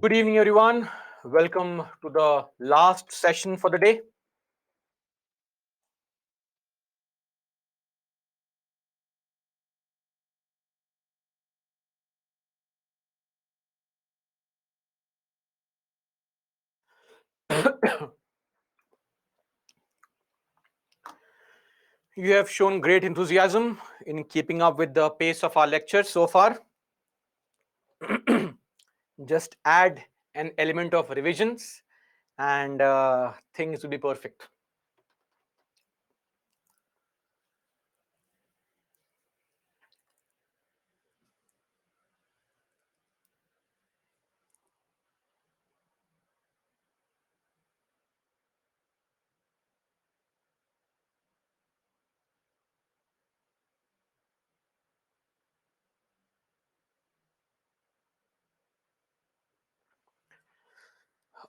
Good evening, everyone. Welcome to the last session for the day. You have shown great enthusiasm in keeping up with the pace of our lectures so far. Just add an element of revisions and things will be perfect.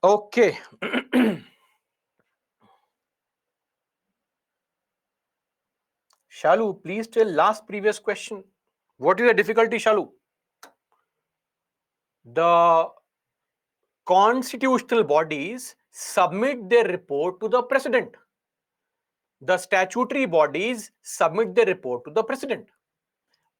Okay. Shalu, please tell last previous question. What is the difficulty, Shalu? The constitutional bodies submit their report to the president. The statutory bodies submit their report to the president.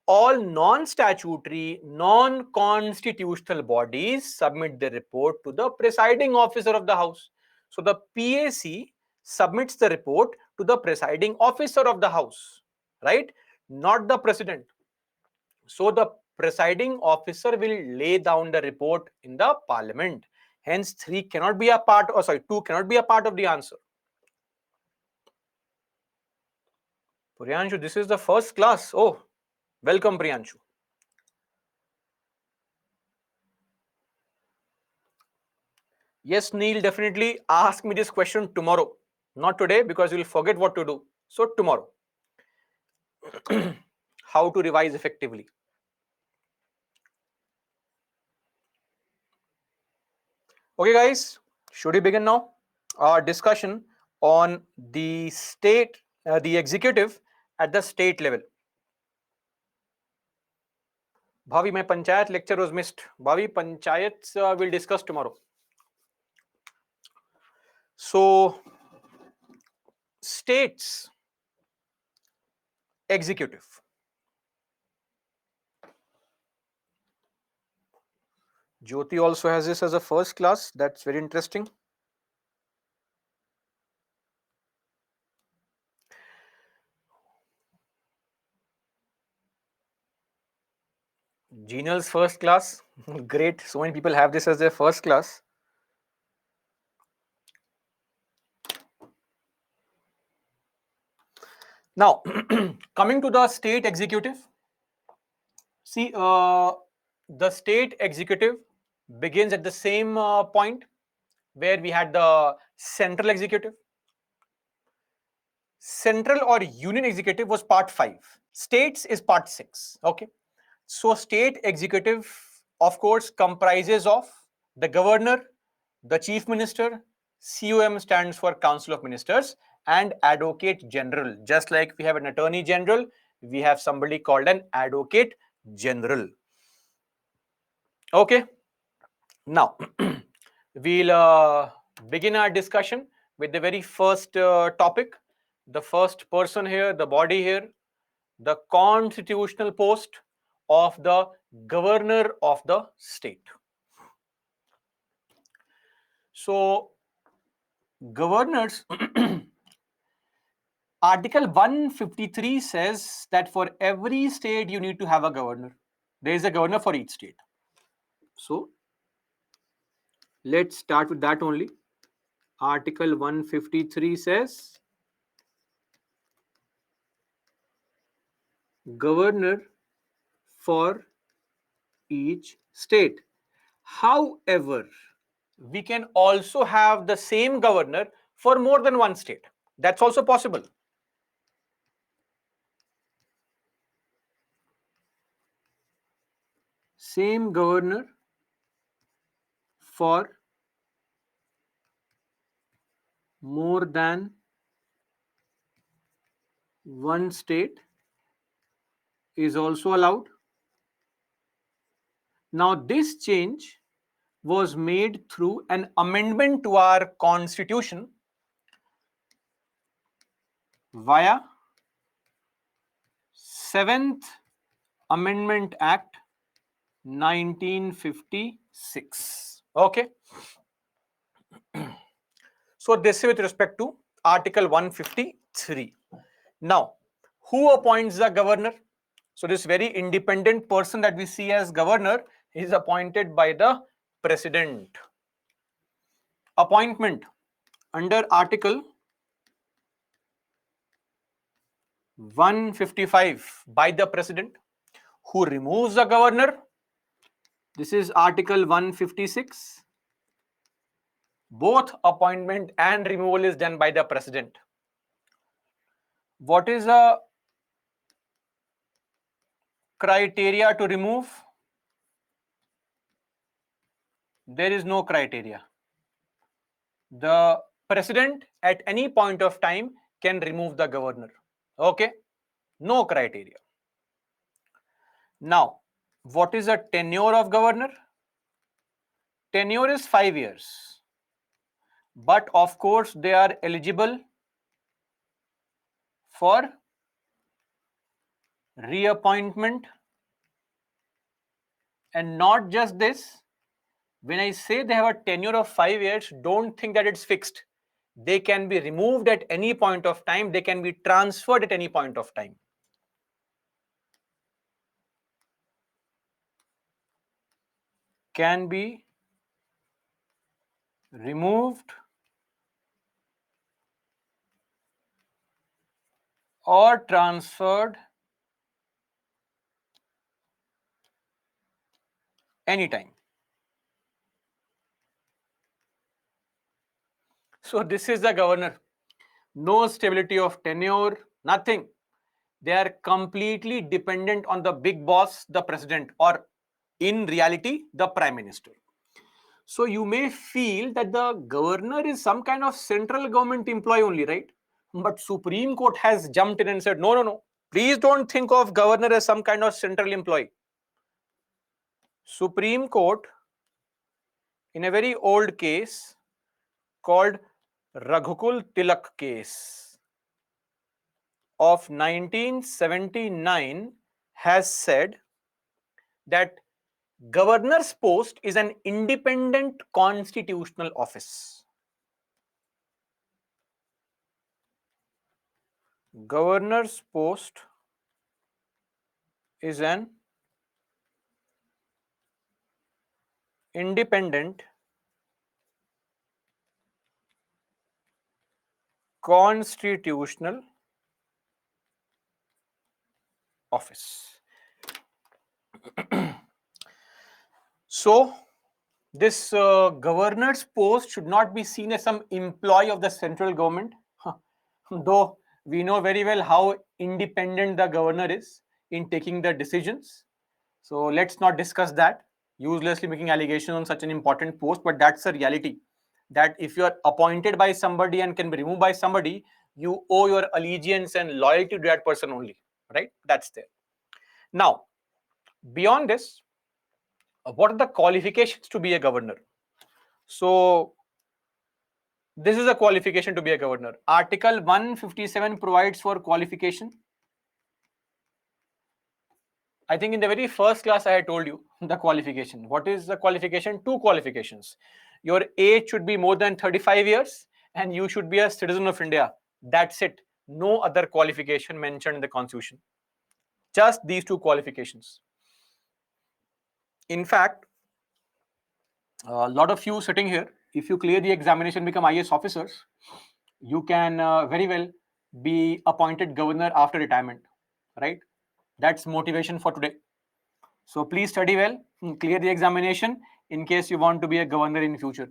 All non-statutory, non-constitutional bodies submit their report to the presiding officer of the House. So the PAC submits the report to the presiding officer of the House, right? Not the president. So the presiding officer will lay down the report in the parliament. Hence, 3 cannot be a part, or sorry, 2 cannot be a part of the answer. Priyanshu, this is the first class. Oh, welcome, Priyanshu. Yes, Neil, definitely ask me this question tomorrow. Not today because you'll forget what to do. So, tomorrow. How to revise effectively. Okay, guys, should we begin now? Our discussion on the state, the executive at the state level. Bhavi, my panchayat lecture was missed. Bhavi, panchayats we'll discuss tomorrow. So, states executive. Jyoti also has this as a first class. That's very interesting. Genial's first class. Great. So many people have this as their first class. Now, coming to the state executive. See, the state executive begins at the same point where we had the central executive. Central or union executive was part 5. States is part 6. Okay. So, state executive, of course, comprises of the governor, the chief minister, COM stands for Council of Ministers, and advocate general. Just like we have an attorney general, we have somebody called an advocate general. Okay. Now, we'll begin our discussion with the very first topic. The first person here, the body here, the constitutional post of the governor of the state. So, governors, Article 153 says that for every state you need to have a governor. There is a governor for each state. So, let's start with that only. Article 153 says governor for each state. However, we can also have the same governor for more than one state. That's also possible. Same governor for more than one state is also allowed. Now, this change was made through an amendment to our constitution via 7th Amendment Act 1956. Okay. So this is with respect to Article 153. Now, who appoints the governor? So this very independent person that we see as governor is appointed by the president. Appointment under Article 155 by the president. Who removes the governor? This is Article 156. Both appointment and removal is done by the president. What is the criteria to remove? There is no criteria. The president at any point of time can remove the governor. Okay? No criteria. Now, what is the tenure of governor? Tenure is 5 years. But of course, they are eligible for reappointment. And not just this, when I say they have a tenure of 5 years, don't think that it's fixed. They can be removed at any point of time. They can be transferred at any point of time. Can be removed or transferred anytime. So this is the governor. No stability of tenure, nothing. They are completely dependent on the big boss, the president, or in reality, the prime minister. So you may feel that the governor is some kind of central government employee only, right? But Supreme Court has jumped in and said, no, no, no. Please don't think of governor as some kind of central employee. Supreme Court, in a very old case called Raghukul Tilak case of 1979, has said that governor's post is an independent constitutional office. Governor's post is an independent constitutional office. So this governor's post should not be seen as some employee of the central government, though we know very well how independent the governor is in taking the decisions. So let's not discuss that, uselessly making allegations on such an important post, but that's a reality. That if you are appointed by somebody and can be removed by somebody, you owe your allegiance and loyalty to that person only, right? That's there. Now, beyond this, what are the qualifications to be a governor? So, this is a qualification to be a governor. Article 157 provides for qualification. I think in the very first class I had told you the qualification. What is the qualification? Two qualifications. Your age should be more than 35 years and you should be a citizen of India. That's it. No other qualification mentioned in the constitution. Just these two qualifications. In fact, a lot of you sitting here, if you clear the examination, become IAS officers, you can very well be appointed governor after retirement, right? That's motivation for today. So please study well, clear the examination in case you want to be a governor in future.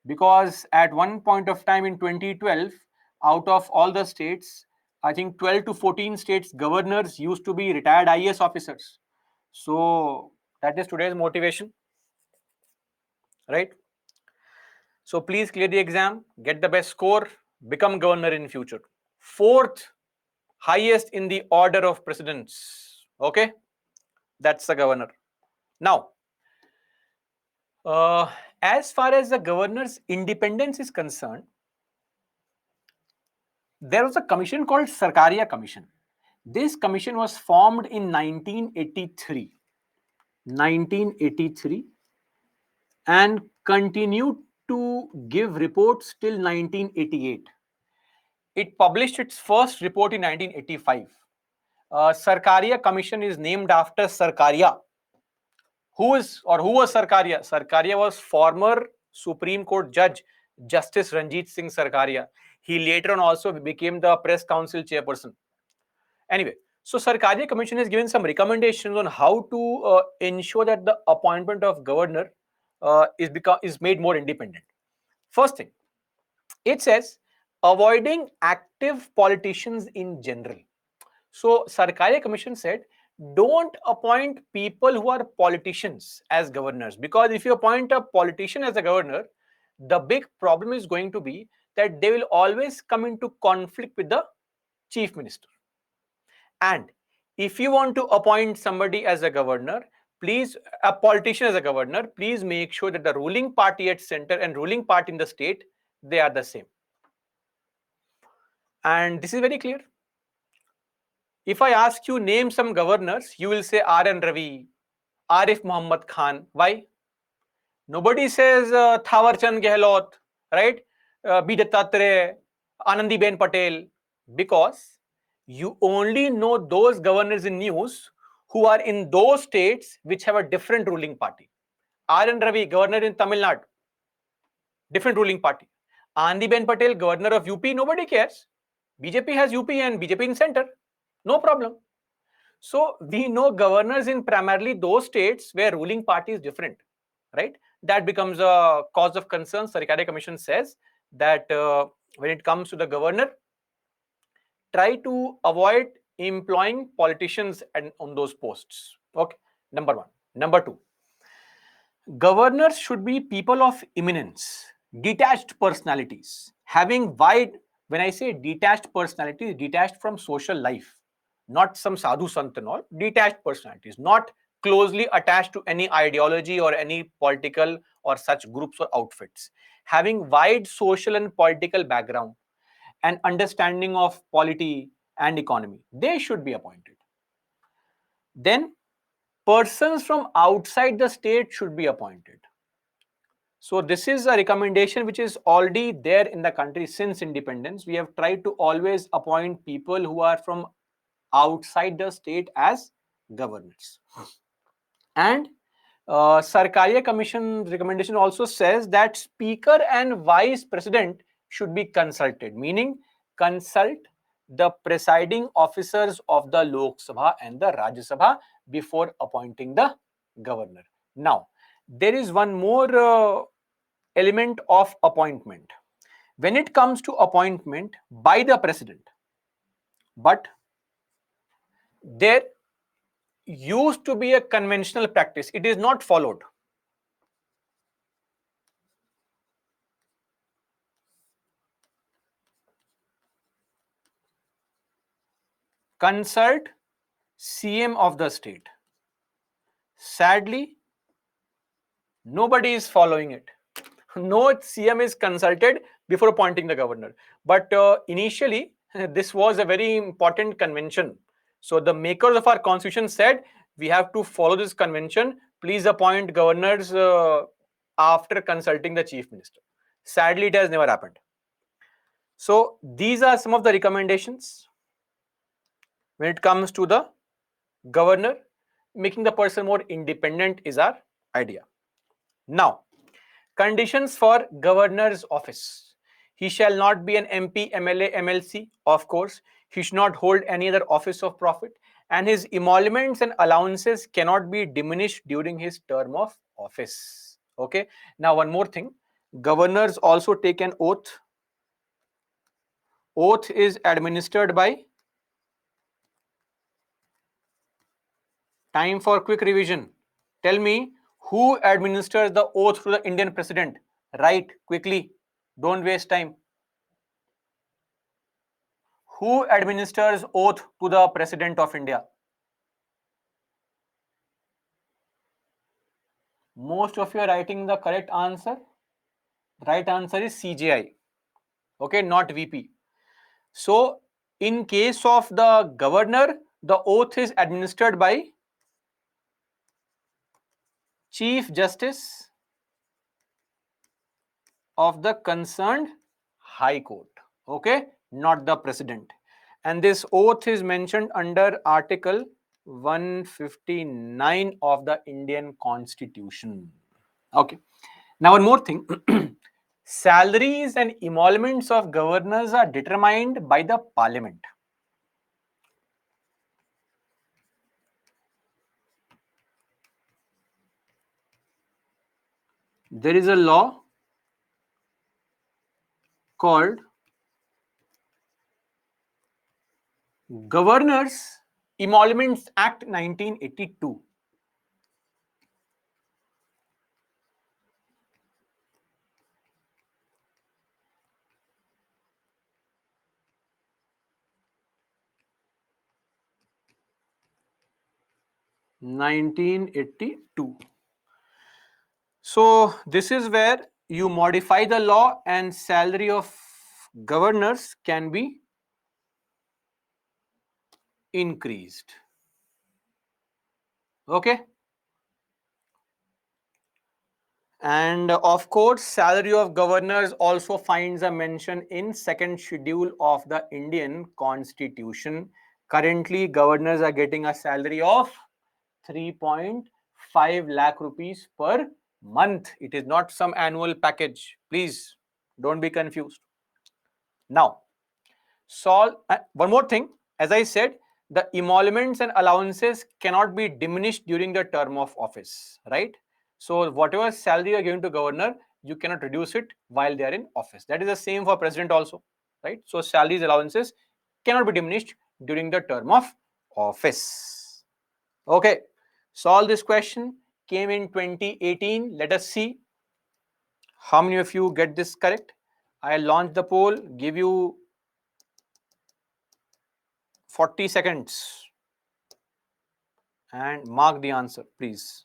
Because at one point of time in 2012, out of all the states, I think 12 to 14 states governors used to be retired IAS officers. So that is today's motivation, right? So please clear the exam, get the best score, become governor in future. Fourth highest in the order of precedence. Okay, that's the governor. Now, As far as the governor's independence is concerned, there was a commission called Sarkaria Commission. This commission was formed in 1983 and continued to give reports till 1988. It published its first report in 1985. Sarkaria Commission is named after Sarkaria. Who was Sarkaria? Sarkaria was former Supreme Court Judge Justice Ranjit Singh Sarkaria. He later on also became the Press Council chairperson. Anyway, so Sarkaria Commission has given some recommendations on how to ensure that the appointment of governor is made more independent. First thing, it says avoiding active politicians in general. So Sarkaria Commission said, don't appoint people who are politicians as governors, because if you appoint a politician as a governor, the big problem is going to be that they will always come into conflict with the chief minister. And if you want to appoint somebody as a governor, please, a politician as a governor, please make sure that the ruling party at center and ruling party in the state, they are the same. And this is very clear. If I ask you name some governors, you will say R.N. Ravi, Arif Muhammad Khan. Why? Nobody says Thawar Chand Gehlot, right? B. Dattatreya, Anandiben Patel, because you only know those governors in news who are in those states which have a different ruling party. R.N. Ravi, governor in Tamil Nadu, different ruling party. Anandiben Patel, governor of UP, nobody cares. BJP has UP and BJP in center. No problem. So we know governors in primarily those states where ruling party is different, right? That becomes a cause of concern. Sarkaria Commission says that when it comes to the governor, try to avoid employing politicians on those posts. Okay, number one. Number two, governors should be people of eminence, detached personalities, having wide, when I say detached personalities, detached from social life, not some sadhu sant and all, detached personalities, not closely attached to any ideology or any political or such groups or outfits, having wide social and political background and understanding of polity and economy. They should be appointed. Then persons from outside the state should be appointed. So this is a recommendation which is already there in the country since independence. We have tried to always appoint people who are from outside the state as governors. And Sarkaria Commission recommendation also says that Speaker and Vice President should be consulted, meaning consult the presiding officers of the Lok Sabha and the Rajya Sabha before appointing the governor. Now, there is one more element of appointment. When it comes to appointment by the president, but there used to be a conventional practice, it is not followed. Consult CM of the state. Sadly, nobody is following it. No CM is consulted before appointing the governor. But initially, this was a very important convention. So the makers of our constitution said, we have to follow this convention. Please appoint governors after consulting the chief minister. Sadly, it has never happened. So these are some of the recommendations when it comes to the governor. Making the person more independent is our idea. Now, conditions for governor's office. He shall not be an MP, MLA, MLC, of course. He should not hold any other office of profit, and his emoluments and allowances cannot be diminished during his term of office. Okay. Now, one more thing. Governors also take an oath. Oath is administered by. Time for quick revision. Tell me who administers the oath to the Indian president. Write quickly. Don't waste time. Who administers oath to the President of India? Most of you are writing the correct answer. Right answer is CJI. Okay, not VP. So, in case of the governor, the oath is administered by Chief Justice of the concerned High Court. Okay, not the president. And this oath is mentioned under Article 159 of the Indian Constitution. Okay. Now, one more thing. Salaries and emoluments of governors are determined by the parliament. There is a law called Governors Emoluments Act 1982. So this is where you modify the law and salary of governors can be increased. Okay. And of course, salary of governors also finds a mention in second schedule of the Indian Constitution. Currently, governors are getting a salary of 3.5 lakh rupees per month. It is not some annual package. Please don't be confused. Now, one more thing. As I said, the emoluments and allowances cannot be diminished during the term of office, right? So whatever salary you are giving to governor, you cannot reduce it while they are in office. That is the same for president also, right? So salaries, allowances cannot be diminished during the term of office. Okay, solve this question. Came in 2018. Let us see how many of you get this correct. I'll launch the poll, give you 40 seconds and mark the answer, please.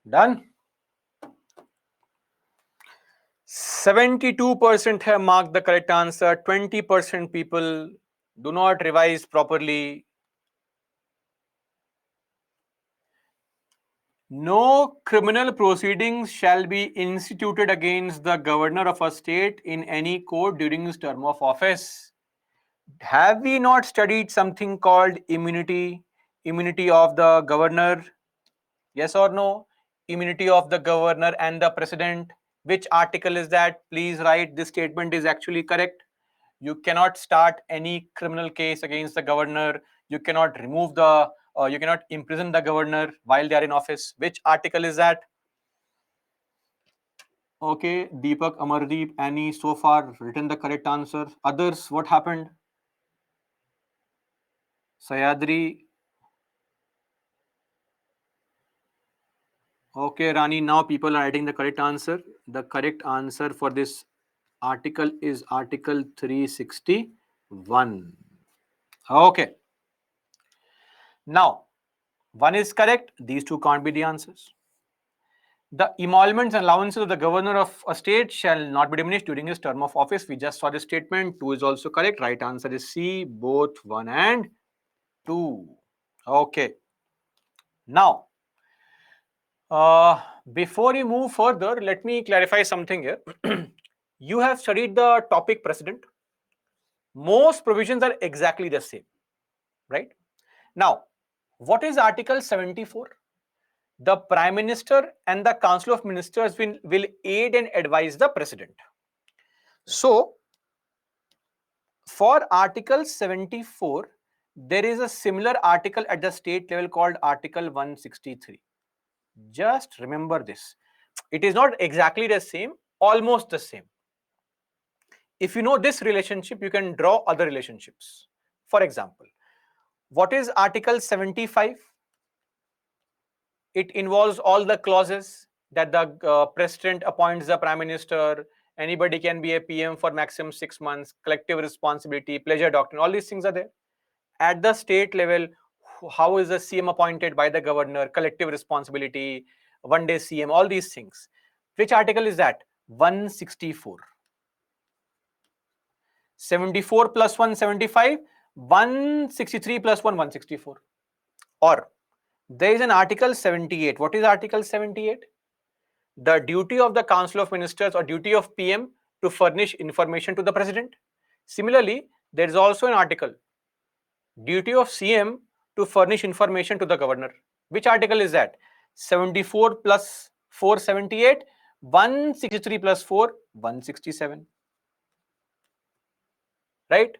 Done. 72% have marked the correct answer. 20% people do not revise properly. No criminal proceedings shall be instituted against the governor of a state in any court during his term of office. Have we not studied something called immunity? Immunity of the governor? Yes or no? Immunity of the governor and the president. Which article is that? Please write. This statement is actually correct. You cannot start any criminal case against the governor. You cannot remove the, you cannot imprison the governor while they are in office. Which article is that? Okay, Deepak, Amardeep, Annie, so far written the correct answer. Others, what happened? Sayadri. Okay, Rani, now people are writing the correct answer. The correct answer for this article is Article 361. Okay. Now, one is correct. These two can't be the answers. The emoluments and allowances of the governor of a state shall not be diminished during his term of office. We just saw this statement. 2 is also correct. Right answer is C, both 1 and 2. Okay. Now, before you move further, let me clarify something here. You have studied the topic precedent. Most provisions are exactly the same, right? Now, what is Article 74? The Prime Minister and the Council of Ministers will aid and advise the President. So, For Article 74, there is a similar article at the state level called Article 163. Just remember this. It is not exactly the same, almost the same. If you know this relationship, you can draw other relationships. For example, what is Article 75? It involves all the clauses that the president appoints the prime minister, anybody can be a PM for maximum 6 months, collective responsibility, pleasure doctrine, all these things are there. At the state level, how is the CM appointed by the governor, collective responsibility, one day CM, all these things. Which article is that? 164. 74 plus 1, 75, 163 plus 1, 164. Or there is an Article 78. What is Article 78? The duty of the Council of Ministers or duty of PM to furnish information to the President. Similarly, there is also an article, duty of CM to furnish information to the Governor. Which article is that? 74 plus 4, 78, 163 plus 4, 167. Right?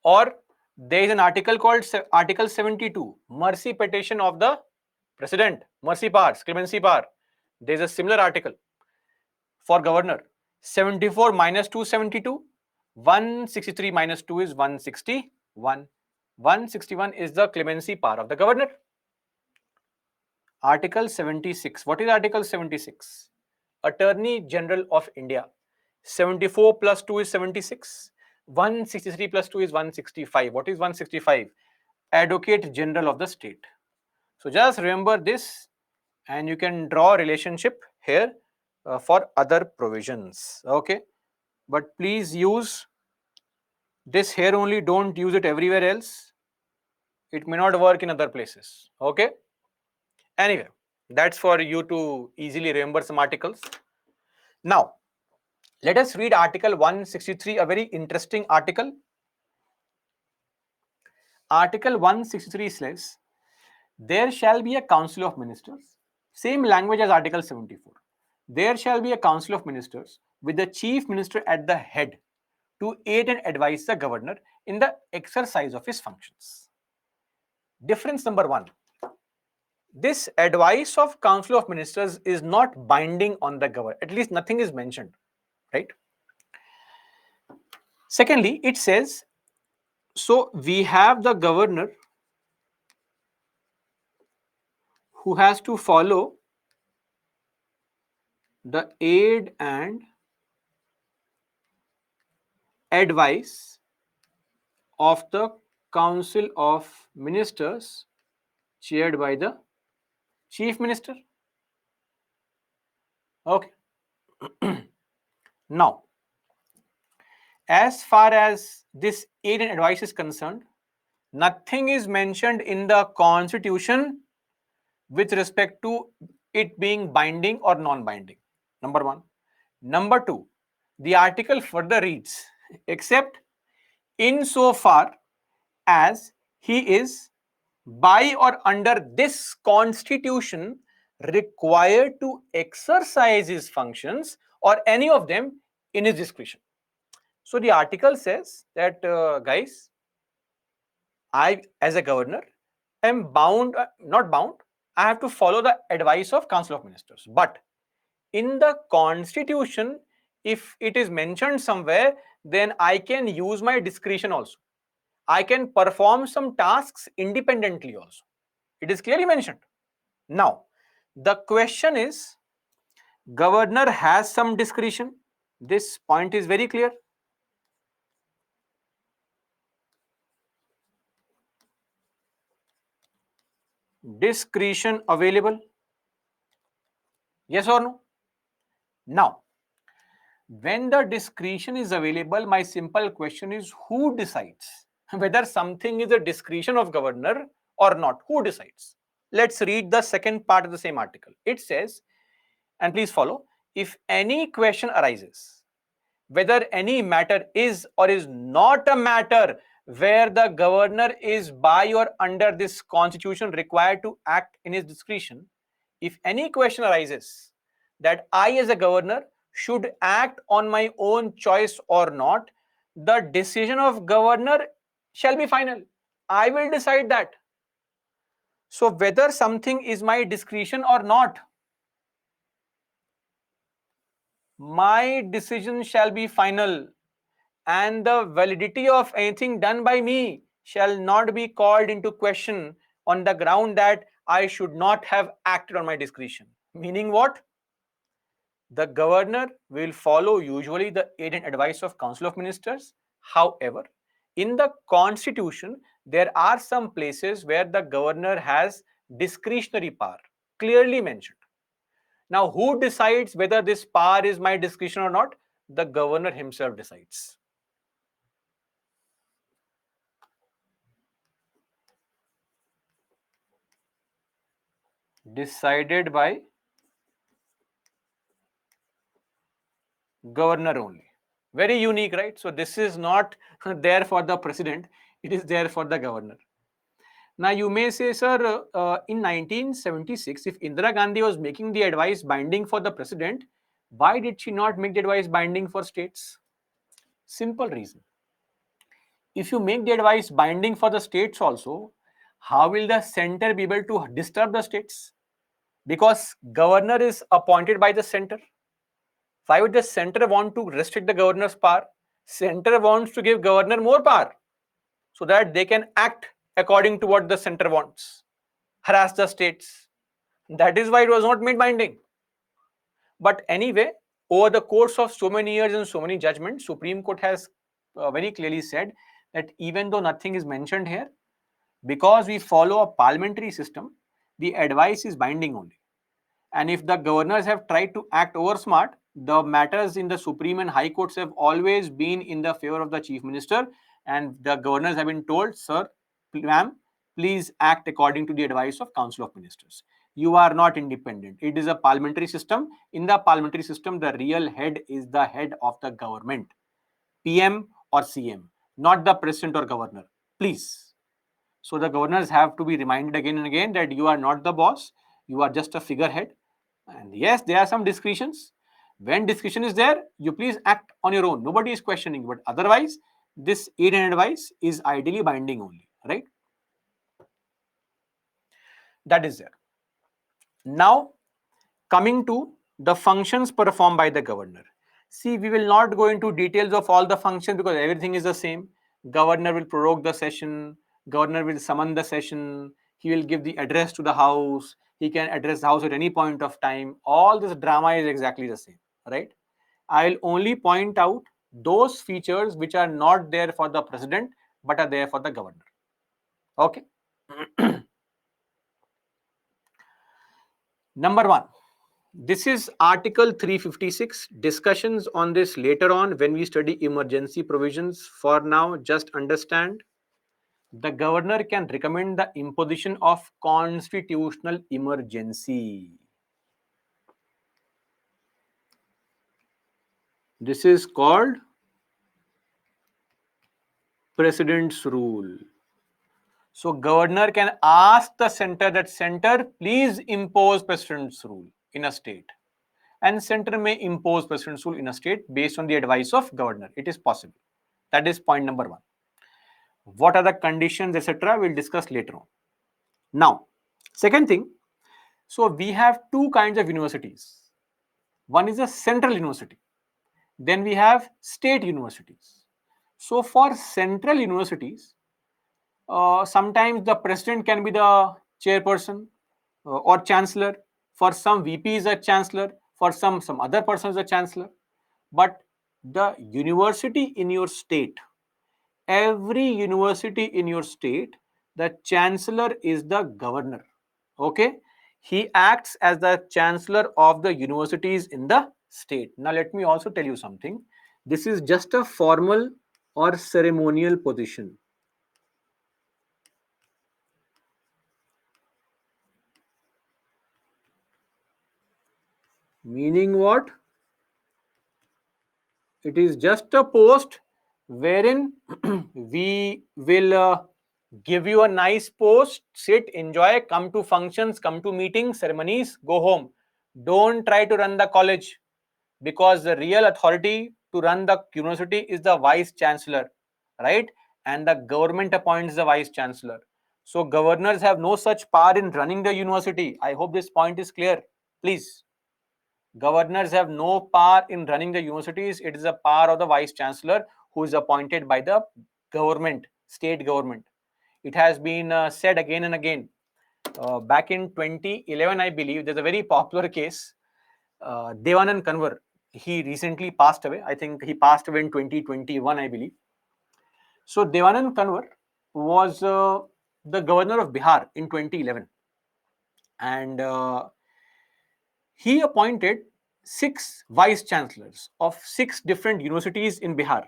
Or there is an article called Article 72, mercy petition of the President, mercy powers, clemency power. There is a similar article for governor. 74 minus 272, 163 minus 2 is 161. 161 is the clemency power of the governor. Article 76. What is Article 76? Attorney General of India. 74 plus 2 is 76. 163 plus 2 is 165. What is 165? Advocate General of the state. So just remember this and you can draw a relationship here for other provisions. Okay. But please use this here only. Don't use it everywhere else. It may not work in other places. Okay. Anyway, that's for you to easily remember some articles. Now, let us read Article 163, a very interesting article. Article 163 says, there shall be a council of ministers, same language as Article 74. There shall be a council of ministers with the chief minister at the head to aid and advise the governor in the exercise of his functions. Difference number one. This advice of council of ministers is not binding on the governor. At least nothing is mentioned, right? Secondly, it says, so we have the governor who has to follow the aid and advice of the council of ministers chaired by the chief minister. Okay. Now, as far as this aid and advice is concerned, nothing is mentioned in the constitution with respect to it being binding or non-binding. Number one. Number two, the article further reads, except insofar as he is by or under this constitution required to exercise his functions or any of them in his discretion. So the article says that, guys, I, as a governor, am bound, not bound, I have to follow the advice of Council of Ministers. But in the constitution, if it is mentioned somewhere, then I can use my discretion also. I can perform some tasks independently also. It is clearly mentioned. Now, the question is, governor has some discretion. This point is very clear. Discretion available. Yes or no? Now, when the discretion is available, my simple question is, who decides whether something is a discretion of governor or not? Who decides? Let's read the second part of the same article. It says, and please follow, if any question arises, whether any matter is or is not a matter where the governor is by or under this constitution required to act in his discretion, if any question arises that I as a governor should act on my own choice or not, the decision of governor shall be final. I will decide that. So whether something is my discretion or not, my decision shall be final, and the validity of anything done by me shall not be called into question on the ground that I should not have acted on my discretion. Meaning what? The governor will follow usually the aid and advice of Council of Ministers. However, in the Constitution, there are some places where the governor has discretionary power, clearly mentioned. Now, who decides whether this power is my discretion or not? The governor himself decides. Decided by governor only. Very unique, right? So this is not there for the president, it is there for the governor. Now you may say, sir, in 1976, if Indira Gandhi was making the advice binding for the president, why did she not make the advice binding for states? Simple reason. If you make the advice binding for the states also, how will the center be able to disturb the states? Because governor is appointed by the center. Why would the center want to restrict the governor's power? Center wants to give governor more power so that they can act according to what the center wants, harass the states. That is why it was not made binding. But anyway, over the course of so many years and so many judgments, Supreme Court has very clearly said that even though nothing is mentioned here, because we follow a parliamentary system, the advice is binding only. And if the governors have tried to act over smart, the matters in the Supreme and High Courts have always been in the favor of the Chief Minister, and the governors have been told, sir, ma'am, please act according to the advice of Council of Ministers. You are not independent. It is a parliamentary system. In the parliamentary system, the real head is the head of the government, PM or CM, not the president or governor. Please. So the governors have to be reminded again and again that you are not the boss, you are just a figurehead. And yes, there are some discretions. When discretion is there, you please act on your own. Nobody is questioning. But otherwise, this aid and advice is ideally binding only, right? That is there. Now, coming to the functions performed by the governor. See, we will not go into details of all the functions because everything is the same. Governor will prorogue the session, governor will summon the session, he will give the address to the house, he can address the house at any point of time. All this drama is exactly the same, right? I will only point out those features which are not there for the president but are there for the governor. Okay. Number one, this is Article 356. Discussions on this later on when we study emergency provisions. For now, just understand the governor can recommend the imposition of constitutional emergency. This is called President's Rule. So governor can ask the center that center, please impose President's Rule in a state. And center may impose President's Rule in a state based on the advice of governor. It is possible. That is point number one. What are the conditions, etc. We'll discuss later on. Now, second thing, so we have two kinds of universities. One is a central university. Then we have state universities. So for central universities, sometimes the president can be the chairperson or chancellor. For some, VP is a chancellor. For some other person is a chancellor. But the university in your state, every university in your state, the chancellor is the governor. Okay, he acts as the chancellor of the universities in the state. Now let me also tell you something. This is just a formal or ceremonial position. Meaning what? It is just a post wherein we will give you a nice post, sit, enjoy, come to functions, come to meetings, ceremonies, go home. Don't try to run the college because the real authority to run the university is the vice chancellor, right? And the government appoints the vice chancellor. So governors have no such power in running the university. I hope this point is clear. Please. Governors have no power in running the universities. It is a power of the vice chancellor who is appointed by the government, state government. It has been said again and again. Back in 2011, I believe, there's a very popular case. Devanand Kanwar, he recently passed away. I think he passed away in 2021, I believe. So Devanand Kanwar was the governor of Bihar in 2011. And he appointed 6 vice chancellors of 6 different universities in Bihar.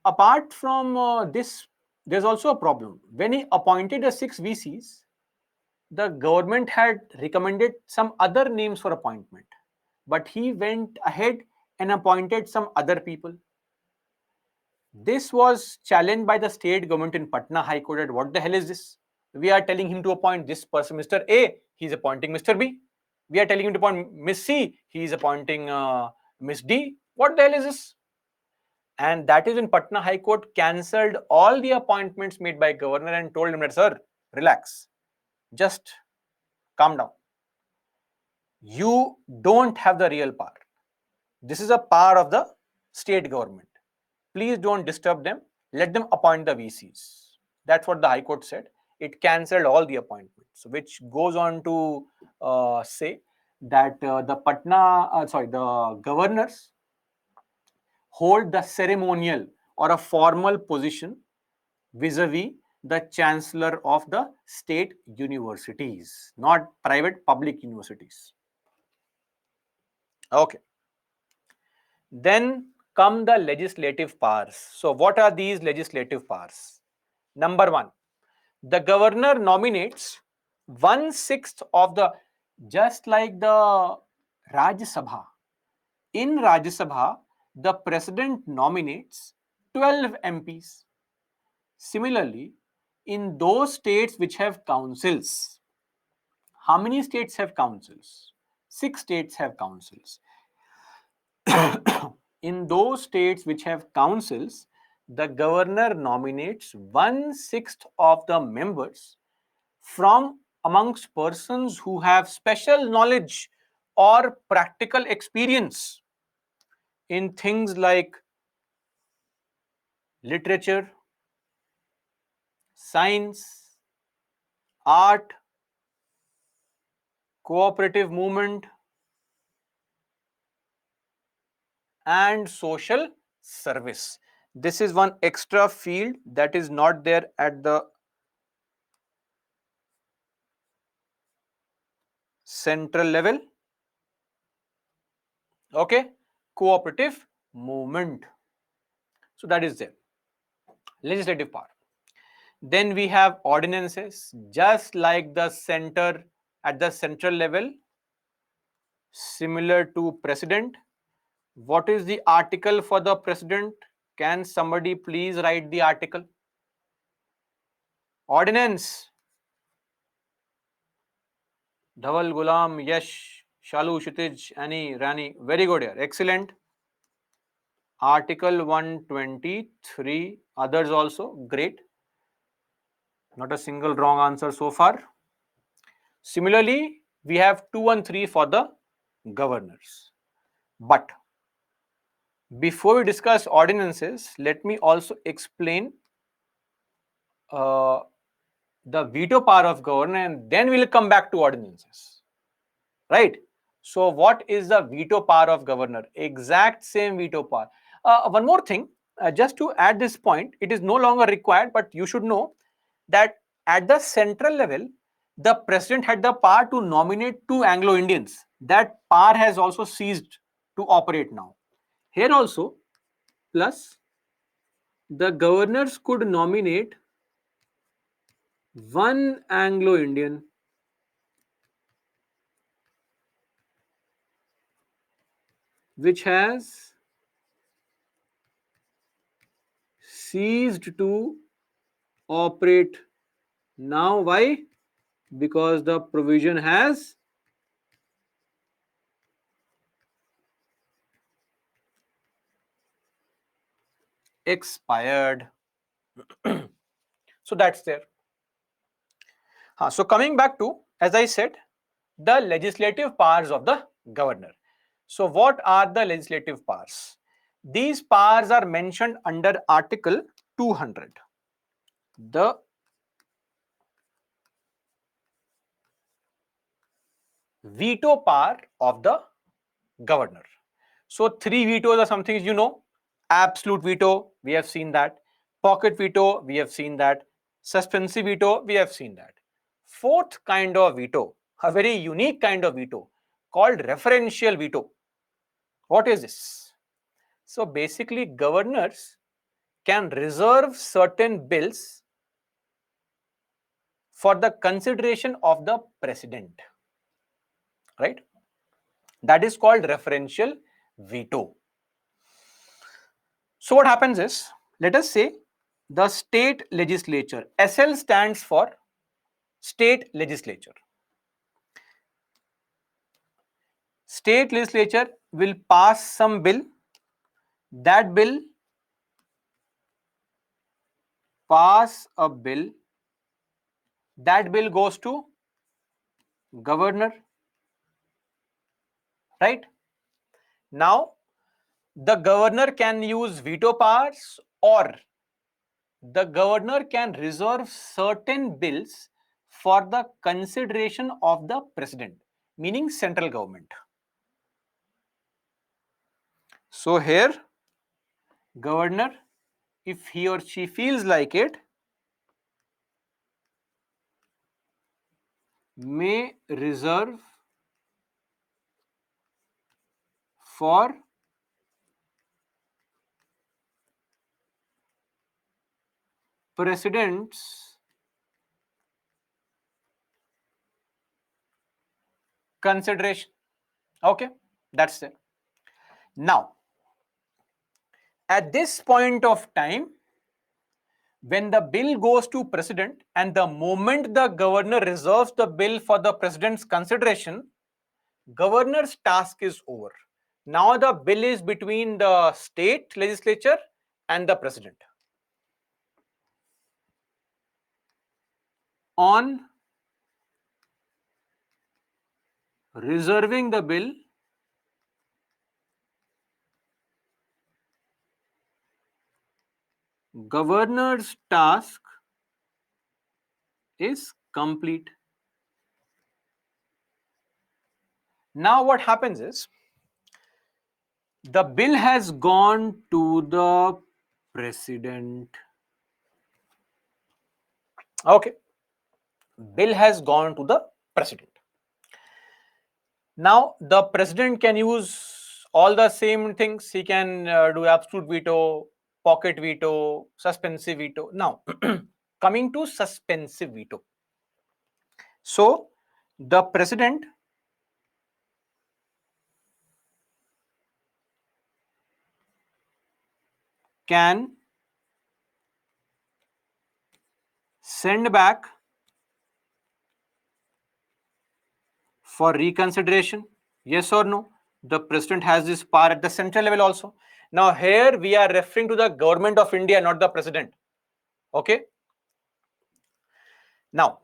Apart from this, there's also a problem. When he appointed the 6 VCs, the government had recommended some other names for appointment, but he went ahead and appointed some other people. This was challenged by the state government in Patna High Court that what the hell is this? We are telling him to appoint this person, Mr. A, he's appointing Mr. B. We are telling him to appoint Miss C, he is appointing Miss D. What the hell is this? And that is when Patna High Court cancelled all the appointments made by governor and told him that, sir, relax, just calm down. You don't have the real power. This is a power of the state government. Please don't disturb them. Let them appoint the VCs. That's what the High Court said. It cancelled all the appointments, which goes on to say that the governors hold the ceremonial or a formal position vis-a-vis the chancellor of the state universities, not private public universities. Okay. Then come the legislative powers. So what are these legislative powers? Number 1, the governor nominates 1/6 of the, just like the Rajya Sabha. In Rajya Sabha, the president nominates 12 MPs. Similarly, in those states which have councils, how many states have councils? 6 states have councils. In those states which have councils, the governor nominates 1/6 of the members from amongst persons who have special knowledge or practical experience in things like literature, science, art, cooperative movement, and social service. This is one extra field that is not there at the central level. Okay, cooperative movement. So that is there. Legislative power. Then we have ordinances, just like the center at the central level, similar to president. What is the article for the president? Can somebody please write the article? Ordinance. Dhaval, Gulam, Yash, Shalu, Shitij, Annie, Rani. Very good here. Excellent. Article 123. Others also. Great. Not a single wrong answer so far. Similarly, we have 2 and 3 for the governors. But before we discuss ordinances, let me also explain the veto power of governor, and then we'll come back to ordinances. Right? So what is the veto power of governor? Exact same veto power. One more thing, just to add this point, it is no longer required, but you should know that at the central level, the president had the power to nominate 2 Anglo-Indians. That power has also ceased to operate now. Here also, plus the governors could nominate 1 Anglo-Indian which has ceased to operate now. Why? Because the provision has expired. So that's there. So coming back to, as I said, the legislative powers of the governor. So what are the legislative powers? These powers are mentioned under Article 200. The veto power of the governor. So three vetoes are something you know. Absolute veto, we have seen that. Pocket veto, we have seen that. Suspensive veto, we have seen that. Fourth kind of veto, a very unique kind of veto called referential veto. What is this? So basically, governors can reserve certain bills for the consideration of the president, right? That is called referential veto. So what happens is, let us say the state legislature, SL stands for state legislature. State legislature will pass some bill. That bill pass a bill. That bill goes to governor, right? Now, the governor can use veto powers, or the governor can reserve certain bills for the consideration of the president, meaning central government. So here, governor, if he or she feels like it, may reserve for president's consideration. Okay, that's it. Now, at this point of time, when the bill goes to president, and the moment the governor reserves the bill for the president's consideration, governor's task is over. Now the bill is between the state legislature and the president. On reserving the bill, governor's task is complete. Now what happens is, the bill has gone to the president. Okay, bill has gone to the president. Now the president can use all the same things. He can do absolute veto, pocket veto, suspensive veto. Now coming to suspensive veto. So the president can send back for reconsideration. Yes or no? The president has this power at the central level also. Now here we are referring to the government of India, not the president. Okay. Now,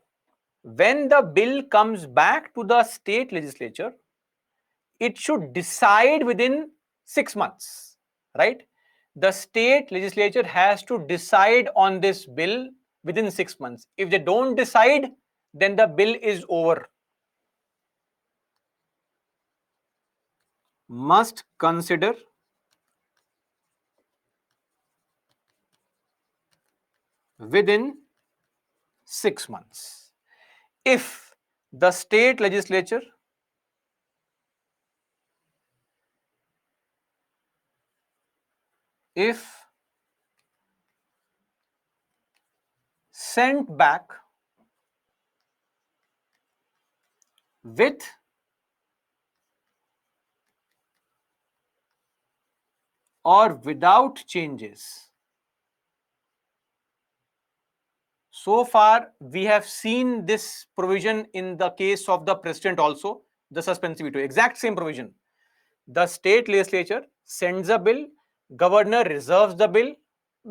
when the bill comes back to the state legislature, it should decide within 6 months, right? The state legislature has to decide on this bill within 6 months. If they don't decide, then the bill is over. Must consider within 6 months. If the state legislature sent back with or without changes. So far, we have seen this provision in the case of the president also, the suspensive veto, exact same provision. The state legislature sends a bill, governor reserves the bill,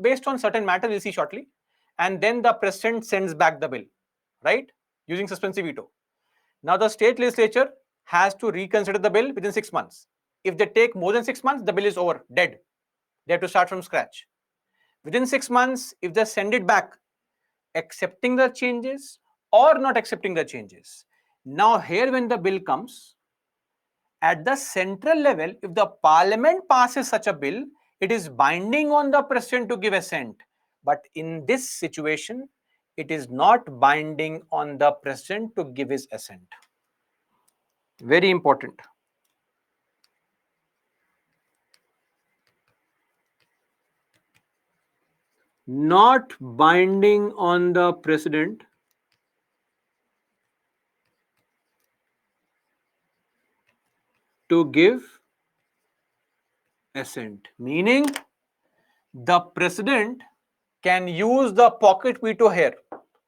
based on certain matter we'll see shortly, and then the president sends back the bill, right, using suspensive veto. Now the state legislature has to reconsider the bill within 6 months. If they take more than 6 months, the bill is over, dead. They have to start from scratch. Within 6 months, if they send it back, accepting the changes or not accepting the changes. Now here when the bill comes, at the central level, if the parliament passes such a bill, it is binding on the president to give assent. But in this situation, it is not binding on the president to give his assent. Very important. Not binding on the president to give assent, meaning the president can use the pocket veto here.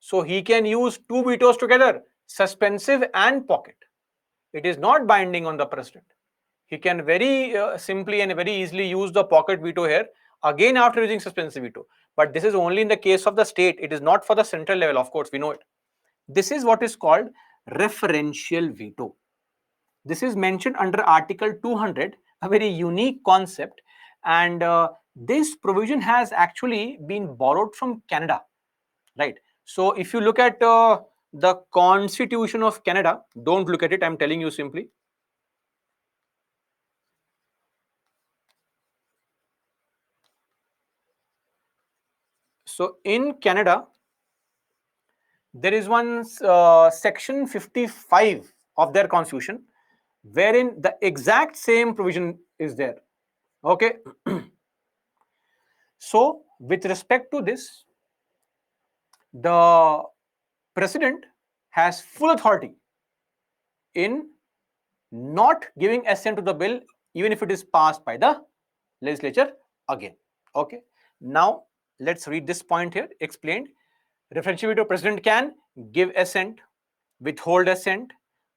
So he can use two vetoes together, suspensive and pocket. It is not binding on the president. He can very simply and very easily use the pocket veto here, again after using suspensive veto. But this is only in the case of the state. It is not for the central level, of course, we know it. This is what is called referential veto. This is mentioned under Article 200, a very unique concept, and this provision has actually been borrowed from Canada, right? So if you look at the Constitution of Canada, don't look at it, I'm telling you simply. So in Canada, there is one section 55 of their constitution, wherein the exact same provision is there. Okay. So with respect to this, the president has full authority in not giving assent to the bill, even if it is passed by the legislature again. Okay. Now let's read this point here explained. Referential veto, president can give assent, withhold assent,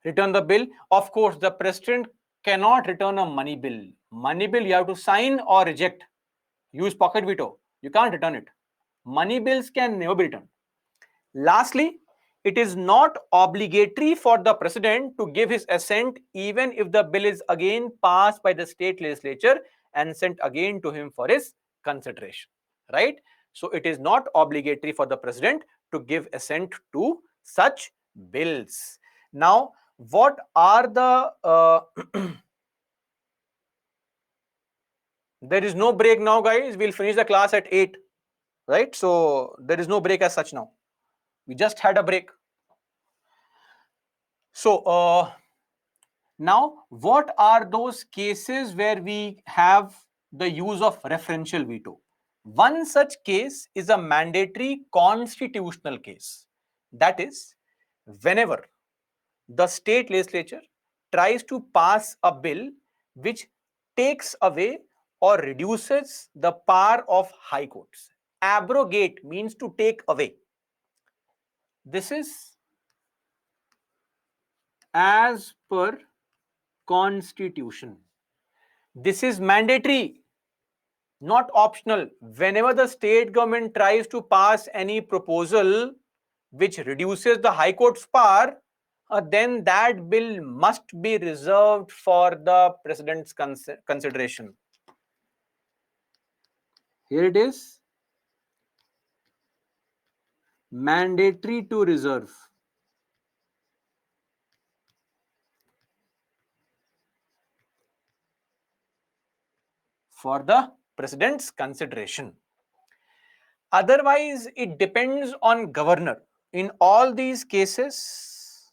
return the bill. Of course, the president cannot return a money bill. Money bill you have to sign or reject. Use pocket veto. You can't return it. Money bills can never be returned. Lastly, it is not obligatory for the president to give his assent even if the bill is again passed by the state legislature and sent again to him for his consideration, right? So it is not obligatory for the president to give assent to such bills. Now, what are the there is no break now, guys. We'll finish the class at 8, right? So there is no break as such now. We just had a break. So now, what are those cases where we have the use of referential veto? One such case is a mandatory constitutional case. That is, whenever the state legislature tries to pass a bill which takes away or reduces the power of high courts. Abrogate means to take away. This is as per Constitution. This is mandatory, not optional. Whenever the state government tries to pass any proposal which reduces the High Court's power, then that bill must be reserved for the president's consideration. Here it is. Mandatory to reserve. For the president's consideration. Otherwise, it depends on governor. In all these cases,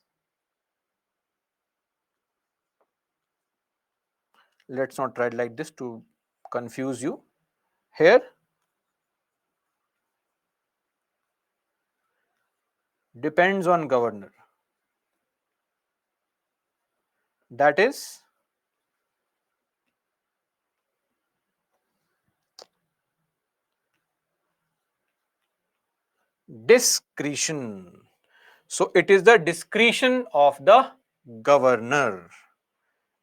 let's not write like this to confuse you. Here, depends on governor. That is discretion. So it is the discretion of the governor.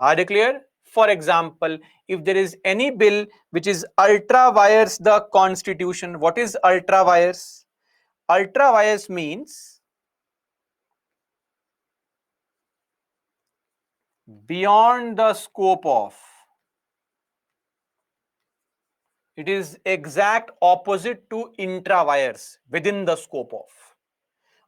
Are you clear? For example, if there is any bill which is ultra vires the constitution, what is ultra vires? Ultra vires means beyond the scope of. It is exact opposite to intra vires, within the scope of.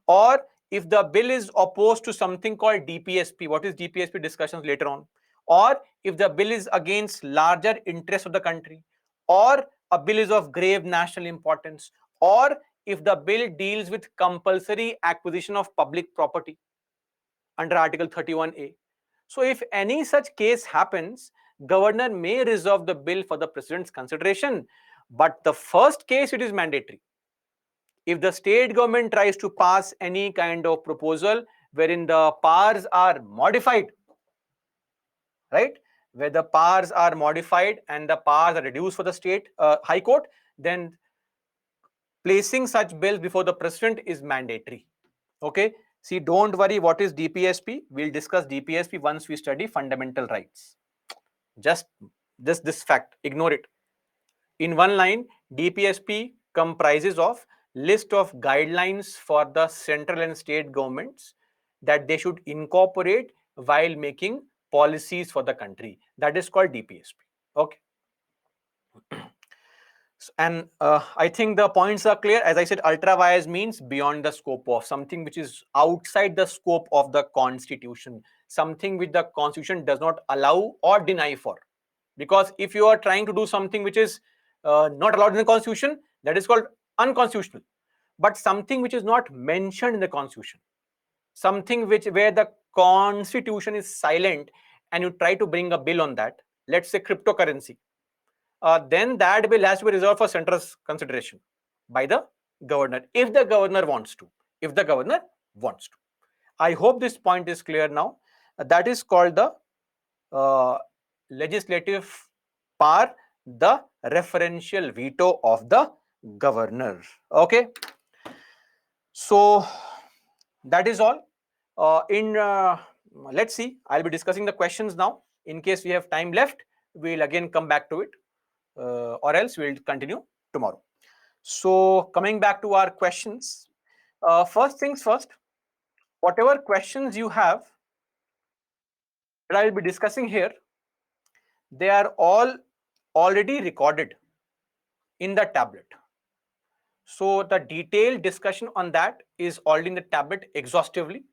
Or if the bill is opposed to something called DPSP, what is DPSP? Discussions later on. Or if the bill is against larger interests of the country, or a bill is of grave national importance, or if the bill deals with compulsory acquisition of public property under Article 31A. So if any such case happens, governor may reserve the bill for the president's consideration. But the first case, it is mandatory. If the state government tries to pass any kind of proposal wherein the powers are modified, right, where the powers are modified and the powers are reduced for the state high court, then placing such bills before the president is mandatory. Okay, see, don't worry what is DPSP. We'll discuss DPSP once we study fundamental rights. Just this fact, ignore it. In one line, DPSP comprises of list of guidelines for the central and state governments that they should incorporate while making policies for the country. That is called DPSP. Okay. And I think the points are clear. As I said, ultra vires means beyond the scope of, something which is outside the scope of the constitution, something which the constitution does not allow or deny for. Because if you are trying to do something which is not allowed in the constitution, that is called unconstitutional. But something which is not mentioned in the constitution, something where the constitution is silent, and you try to bring a bill on that, let's say cryptocurrency, then that bill has to be reserved for central's consideration by the governor, if the governor wants to. If the governor wants to. I hope this point is clear now. That is called the legislative power, the referential veto of the governor. Okay. So that is all. Let's see. I'll be discussing the questions now. In case we have time left, we'll again come back to it. Or else we'll continue tomorrow. So coming back to our questions, first things first, whatever questions you have that I will be discussing here, they are all already recorded in the tablet. So the detailed discussion on that is already in the tablet exhaustively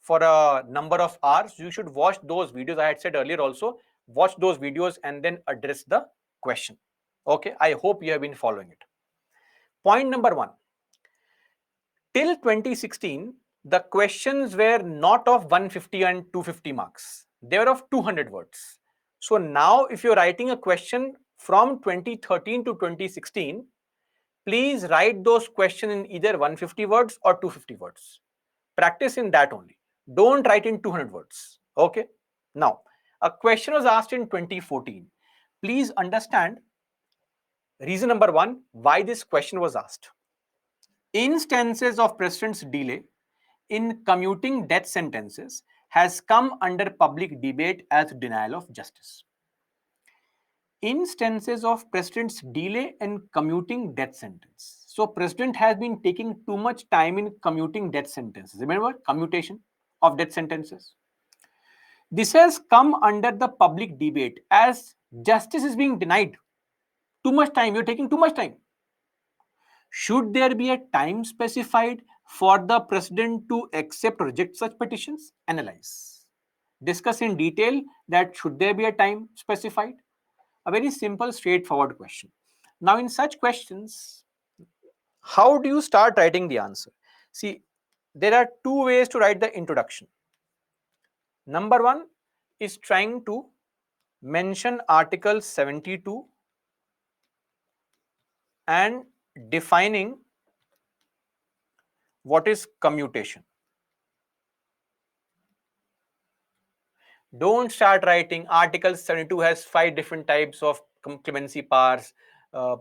for a number of hours. You should watch those videos. I had said earlier also, watch those videos and then address the question. Okay, I hope you have been following it. Point number one. Till 2016, the questions were not of 150 and 250 marks. They were of 200 words. So now if you're writing a question from 2013 to 2016, please write those questions in either 150 words or 250 words. Practice in that only. Don't write in 200 words. Okay. Now, a question was asked in 2014. Please understand reason number one, why this question was asked. Instances of president's delay in commuting death sentences has come under public debate as denial of justice. Instances of president's delay in commuting death sentence. So president has been taking too much time in commuting death sentences. Remember, commutation of death sentences. This has come under the public debate as justice is being denied. Too much time, you're taking too much time. Should there be a time specified for the president to accept or reject such petitions? Analyze. Discuss in detail that should there be a time specified? A very simple, straightforward question. Now, in such questions, how do you start writing the answer? See, there are two ways to write the introduction. Number one is trying to mention Article 72 and defining what is commutation. Don't start writing Article 72 has 5 different types of clemency powers,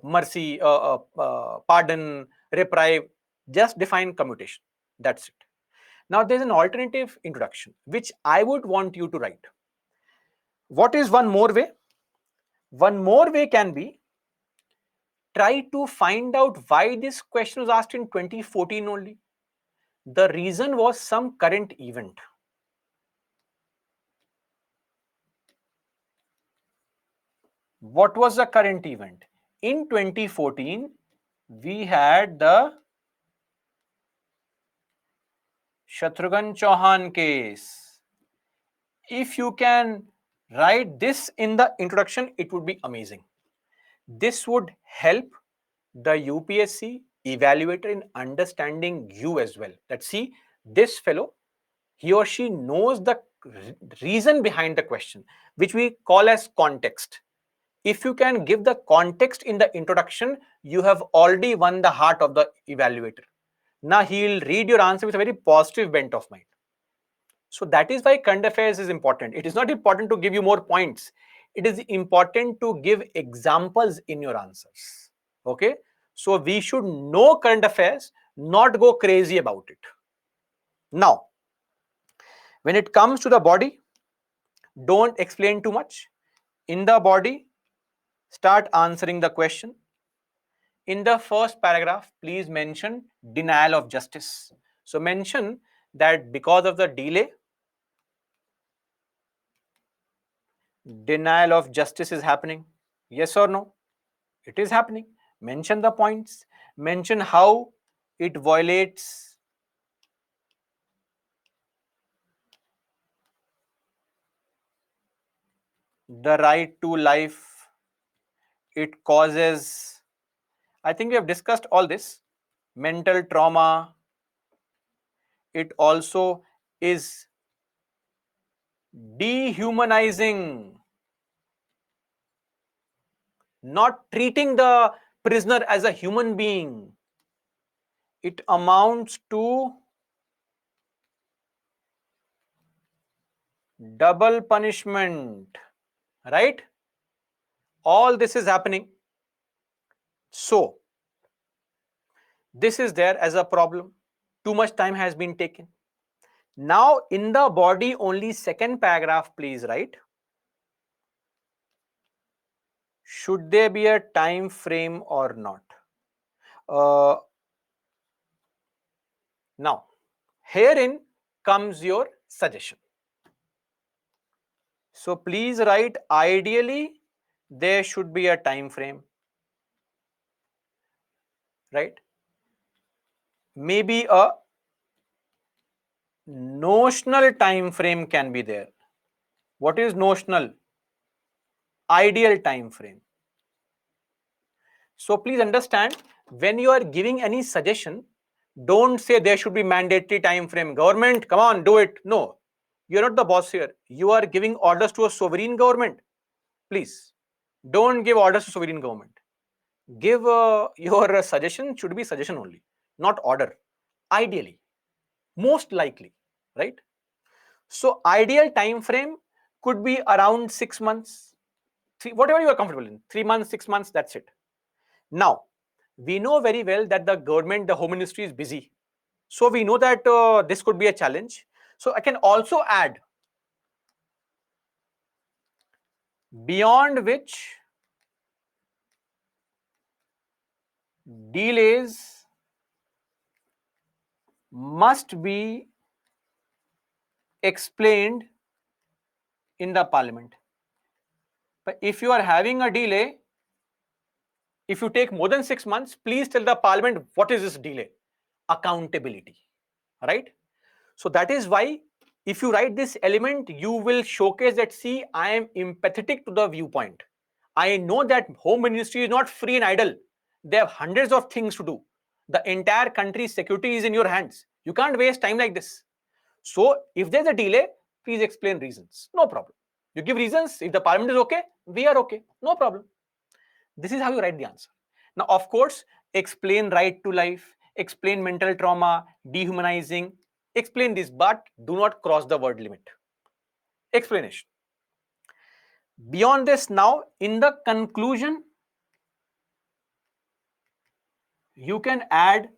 mercy, pardon, reprieve. Just define commutation. That's it. Now, there's an alternative introduction, which I would want you to write. What is one more way? One more way can be try to find out why this question was asked in 2014 only. The reason was some current event. What was the current event? In 2014, we had the Shatrughan Chauhan case. If you can write this in the introduction, it would be amazing. This would help the UPSC evaluator in understanding you as well. That see, this fellow, he or she knows the reason behind the question, which we call as context. If you can give the context in the introduction, you have already won the heart of the evaluator. Now he'll read your answer with a very positive bent of mind. So that is why current affairs is important. It is not important to give you more points. It is important to give examples in your answers. Okay. So we should know current affairs, not go crazy about it. Now, when it comes to the body, don't explain too much. In the body, start answering the question. In the first paragraph, please mention denial of justice. So mention that because of the delay, denial of justice is happening. Yes or no? It is happening. Mention the points. Mention how it violates the right to life. It causes, I think we have discussed all this, mental trauma. It also is dehumanizing, not treating the prisoner as a human being. It amounts to double punishment, right? All this is happening. So, this is there as a problem. Too much time has been taken. Now, in the body, only second paragraph, please write. Should there be a time frame or not? Now, herein comes your suggestion. So, please write ideally there should be a time frame, right? Maybe a notional time frame can be there. What is notional? Ideal time frame. So please understand, when you are giving any suggestion, don't say there should be mandatory time frame. Government, come on, do it. No, you're not the boss here. You are giving orders to a sovereign government. Please, don't give orders to sovereign government. Give your suggestion should be suggestion only, not order. Ideally, most likely, right? So ideal time frame could be around 6 months, whatever you are comfortable in. 3 months, 6 months, that's it. Now, we know very well that the government, the home ministry is busy. So we know that this could be a challenge. So I can also add, beyond which delays must be explained in the parliament. But if you are having a delay, if you take more than 6 months, please tell the parliament what is this delay. Accountability, right? So that is why if you write this element, you will showcase that, see, I am empathetic to the viewpoint. I know that home ministry is not free and idle. They have hundreds of things to do. The entire country's security is in your hands. You can't waste time like this. So if there's a delay, please explain reasons. No problem. You give reasons. If the parliament is okay, we are okay. No problem. This is how you write the answer. Now, of course, explain right to life, explain mental trauma, dehumanizing, explain this, but do not cross the word limit. Explanation. Beyond this, now, in the conclusion, you can add,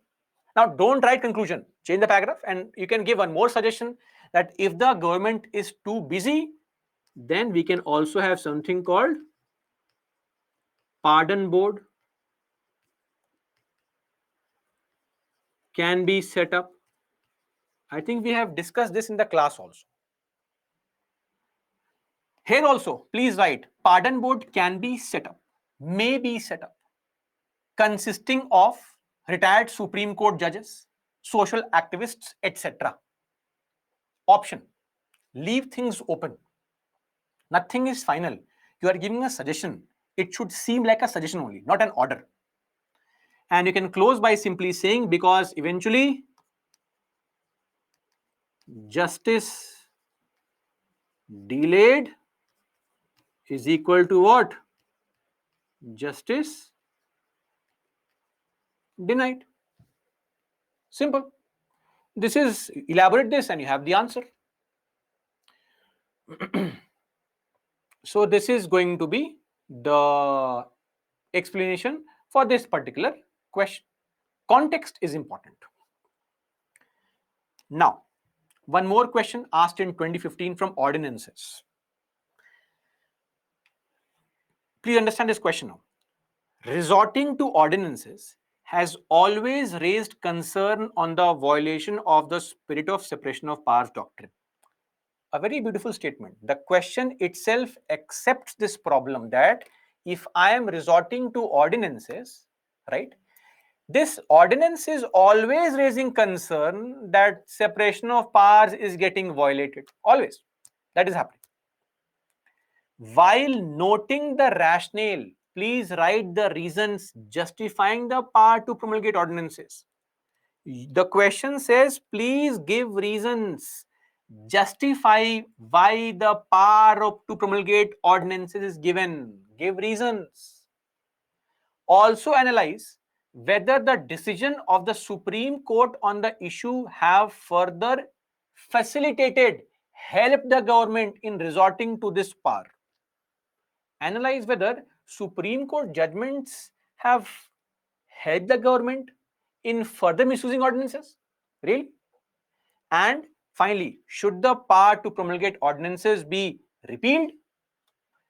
now don't write conclusion, change the paragraph, and you can give one more suggestion that if the government is too busy, Then we can also have something called pardon board can be set up. I think we have discussed this in the class also. Here also, please write pardon board can be set up, may be set up, consisting of retired Supreme Court judges, social activists, etc. Option, leave things open. Nothing is final. You are giving a suggestion. It should seem like a suggestion only, not an order. And you can close by simply saying, because eventually justice delayed is equal to what? Justice denied. Simple. This is, elaborate this and you have the answer. So this is going to be the explanation for this particular question. Context is important. Now, one more question asked in 2015 from ordinances. Please understand this question now. Resorting to ordinances has always raised concern on the violation of the spirit of separation of powers doctrine. A very beautiful statement. The question itself accepts this problem that if I am resorting to ordinances, right, this ordinance is always raising concern that separation of powers is getting violated. Always. That is happening. While noting the rationale, please write the reasons justifying the power to promulgate ordinances. The question says, please give reasons, justify why the power to promulgate ordinances is given. Give reasons. Also analyze whether the decision of the Supreme Court on the issue have further facilitated, helped the government in resorting to this power. Analyze whether Supreme Court judgments have helped the government in further misusing ordinances. Really? And finally, should the power to promulgate ordinances be repealed?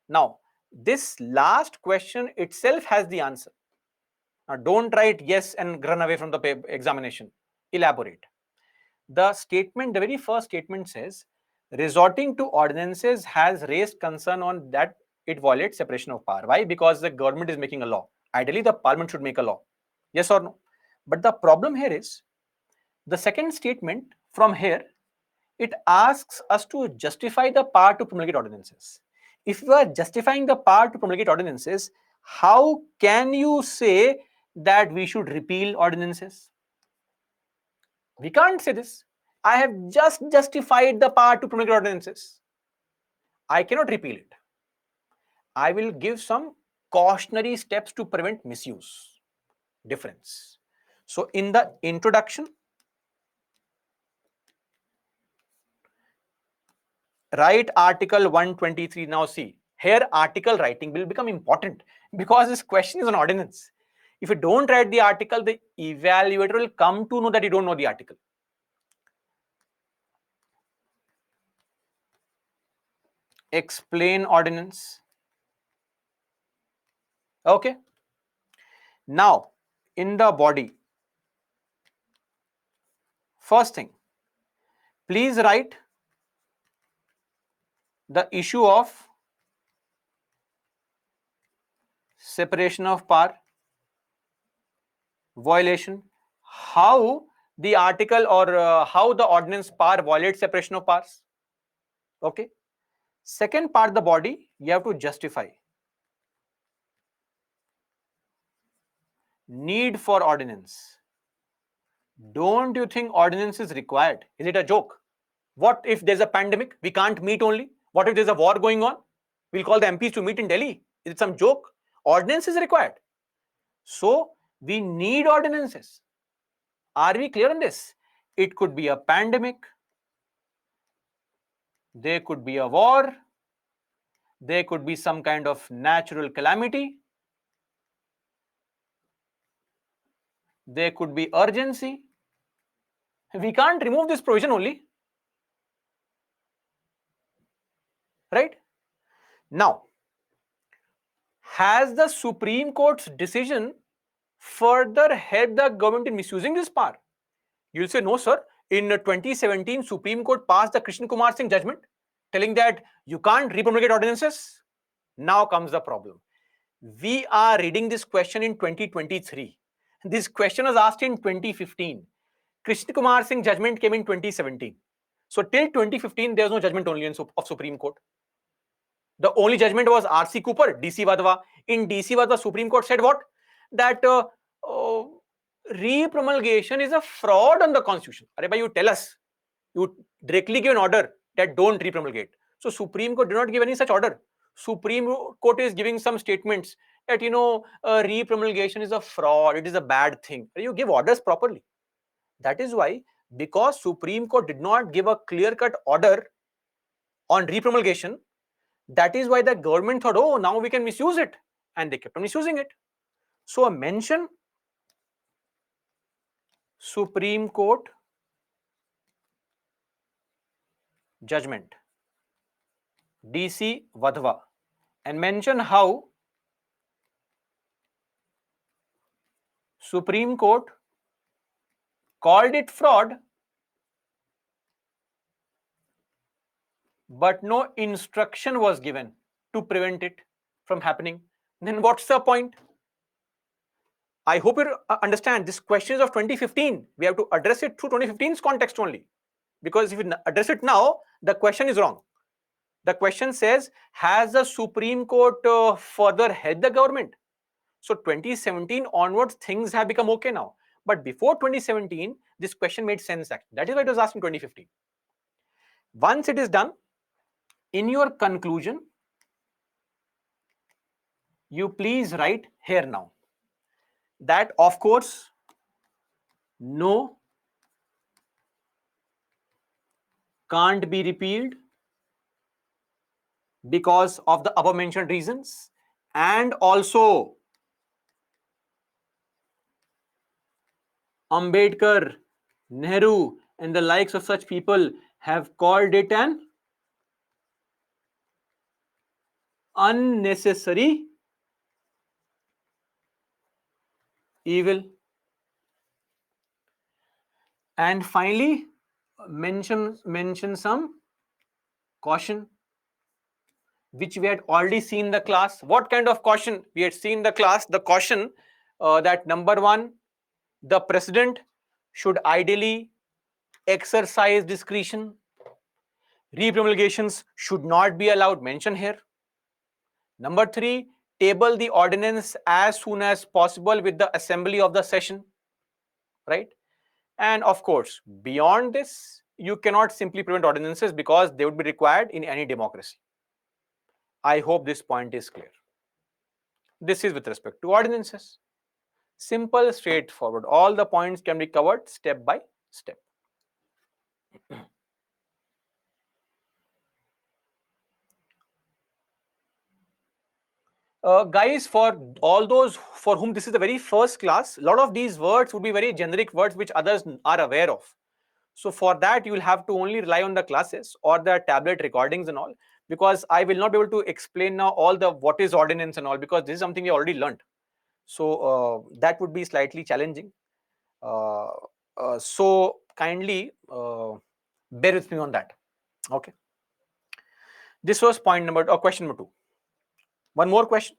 Now, this last question itself has the answer. Now, don't write yes and run away from the examination. Elaborate. The statement, the very first statement says, resorting to ordinances has raised concern on that it violates separation of power. Why? Because the government is making a law. Ideally, the parliament should make a law. Yes or no? But the problem here is, the second statement from here, it asks us to justify the power to promulgate ordinances. If you are justifying the power to promulgate ordinances, how can you say that we should repeal ordinances? We can't say this. I have just justified the power to promulgate ordinances. I cannot repeal it. I will give some cautionary steps to prevent misuse. Difference. So in the introduction, write article 123. Now see, here article writing will become important because this question is an ordinance. If you don't write the article, the evaluator will come to know that you don't know the article. Explain ordinance. Okay. Now, in the body, first thing, please write the issue of separation of power violation, how the article or how the ordinance power violates separation of powers. Okay. Second part, the body, you have to justify need for ordinance. Don't you think ordinance is required? Is it a joke? What if there's a pandemic? We can't meet only. What if there's a war going on? We'll call the MPs to meet in Delhi. Is it some joke? Ordinance is required. So we need ordinances. Are we clear on this? It could be a pandemic. There could be a war. There could be some kind of natural calamity. There could be urgency. We can't remove this provision only. Right? Now, has the Supreme Court's decision further helped the government in misusing this power? You'll say, no, sir. In 2017, Supreme Court passed the Krishna Kumar Singh judgment telling that you can't repromulgate ordinances. Now comes the problem. We are reading this question in 2023. This question was asked in 2015. Krishna Kumar Singh judgment came in 2017. So till 2015, there was no judgment only of Supreme Court. The only judgment was R.C. Cooper, D.C. Vadva. In D.C. Vadva, Supreme Court said what? That repromulgation is a fraud on the Constitution. Arey bhai, you tell us. You directly give an order that don't repromulgate. So Supreme Court did not give any such order. Supreme Court is giving some statements that, repromulgation is a fraud. It is a bad thing. You give orders properly. That is why, because Supreme Court did not give a clear-cut order on repromulgation, that is why the government thought, oh, now we can misuse it. And they kept on misusing it. So a mention Supreme Court judgment, DC Vadhva, and mention how Supreme Court called it fraud, but no instruction was given to prevent it from happening. Then what's the point? I hope you understand this question is of 2015. We have to address it through 2015's context only. Because if you address it now, the question is wrong. The question says, has the Supreme Court further helped the government? So 2017 onwards, things have become okay now. But before 2017, this question made sense actually. That is why it was asked in 2015. Once it is done, in your conclusion, you please write here now that, of course, no, can't be repealed because of the above mentioned reasons, and also Ambedkar, Nehru, and the likes of such people have called it an unnecessary evil. And finally, mention some caution, which we had already seen in the class. What kind of caution we had seen in the class? The caution that number one, the president should ideally exercise discretion. Repromulgations should not be allowed, mention here. Number three, table the ordinance as soon as possible with the assembly of the session, right? And of course, beyond this, you cannot simply prevent ordinances because they would be required in any democracy. I hope this point is clear. This is with respect to ordinances. Simple, straightforward. All the points can be covered step by step. Guys, for all those for whom this is the very first class, a lot of these words would be very generic words which others are aware of. So for that, you will have to only rely on the classes or the tablet recordings and all, because I will not be able to explain now all the what is ordinance and all, because this is something we already learned. So that would be slightly challenging. So kindly bear with me on that. Okay. This was point number or question number 2. One more question.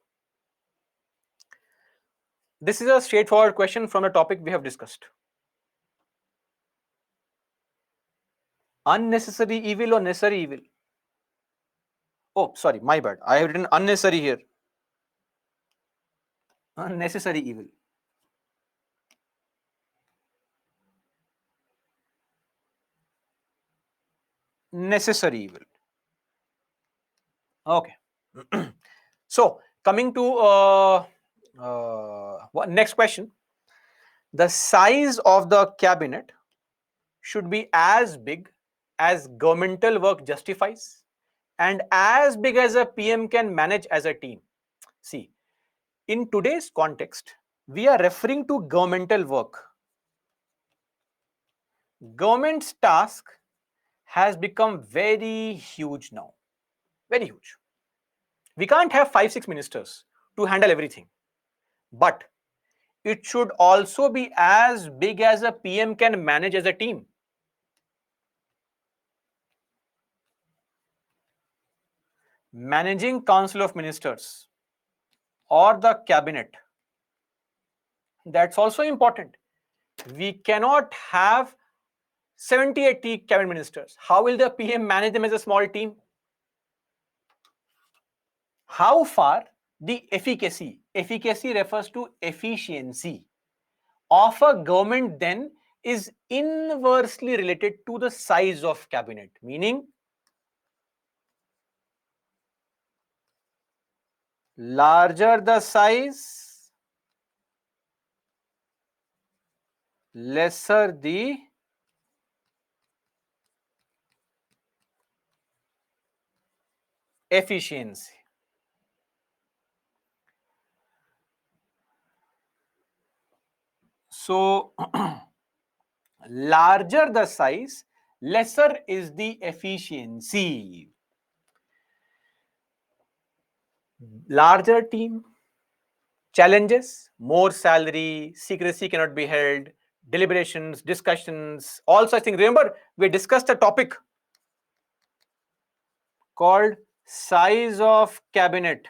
This is a straightforward question from the topic we have discussed. Unnecessary evil or necessary evil? Oh, sorry, my bad. I have written unnecessary here. Unnecessary evil. Necessary evil. Okay. So coming to next question. The size of the cabinet should be as big as governmental work justifies and as big as a PM can manage as a team. See, in today's context, we are referring to governmental work. Government's task has become very huge now. Very huge. We can't have 5, 6 ministers to handle everything. But it should also be as big as a PM can manage as a team. Managing Council of Ministers or the cabinet, that's also important. We cannot have 70, 80 cabinet ministers. How will the PM manage them as a small team? How far the efficacy refers to efficiency of a government then is inversely related to the size of cabinet, meaning larger the size, lesser the efficiency. So larger the size, lesser is the efficiency. Larger team, challenges, more salary, secrecy cannot be held, deliberations, discussions, all such things. Remember, we discussed a topic called size of cabinet,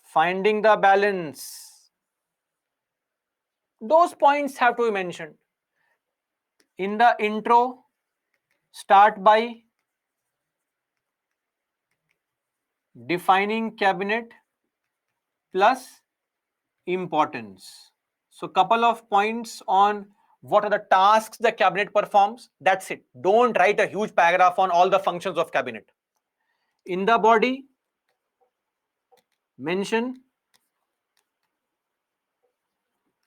finding the balance. Those points have to be mentioned. In the intro, start by defining cabinet plus importance. So couple of points on what are the tasks the cabinet performs. That's it. Don't write a huge paragraph on all the functions of cabinet. In the body, mention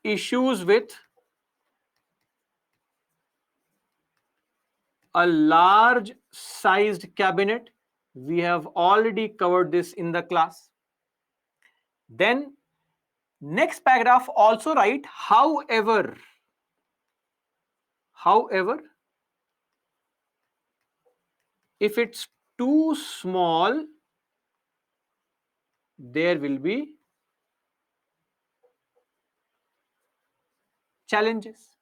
issues with a large sized cabinet. We have already covered this in the class. Then next paragraph also write however, if it's too small, there will be challenges.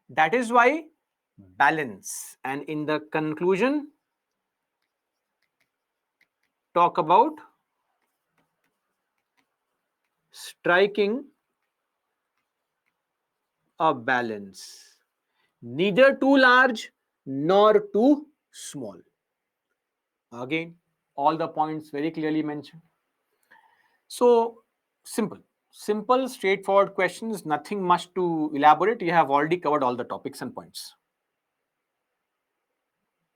That is why balance. And in the conclusion, talk about striking a balance. Neither too large nor too small. Again, all the points very clearly mentioned. So, simple, straightforward questions, nothing much to elaborate. You have already covered all the topics and points.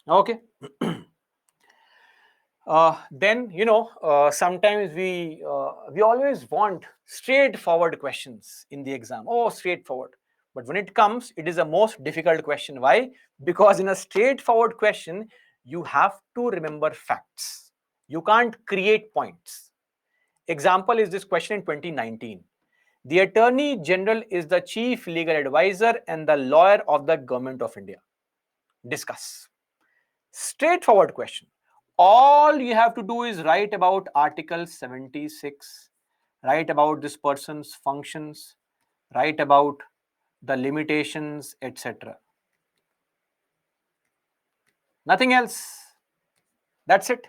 Okay. Then sometimes we always want straightforward questions in the exam. Oh, straightforward. But when it comes, it is the most difficult question. Why? Because in a straightforward question, you have to remember facts. You can't create points. Example is this question in 2019. The Attorney General is the chief legal advisor and the lawyer of the Government of India. Discuss. Straightforward question. All you have to do is write about Article 76, write about this person's functions, write about the limitations, etc. Nothing else. That's it.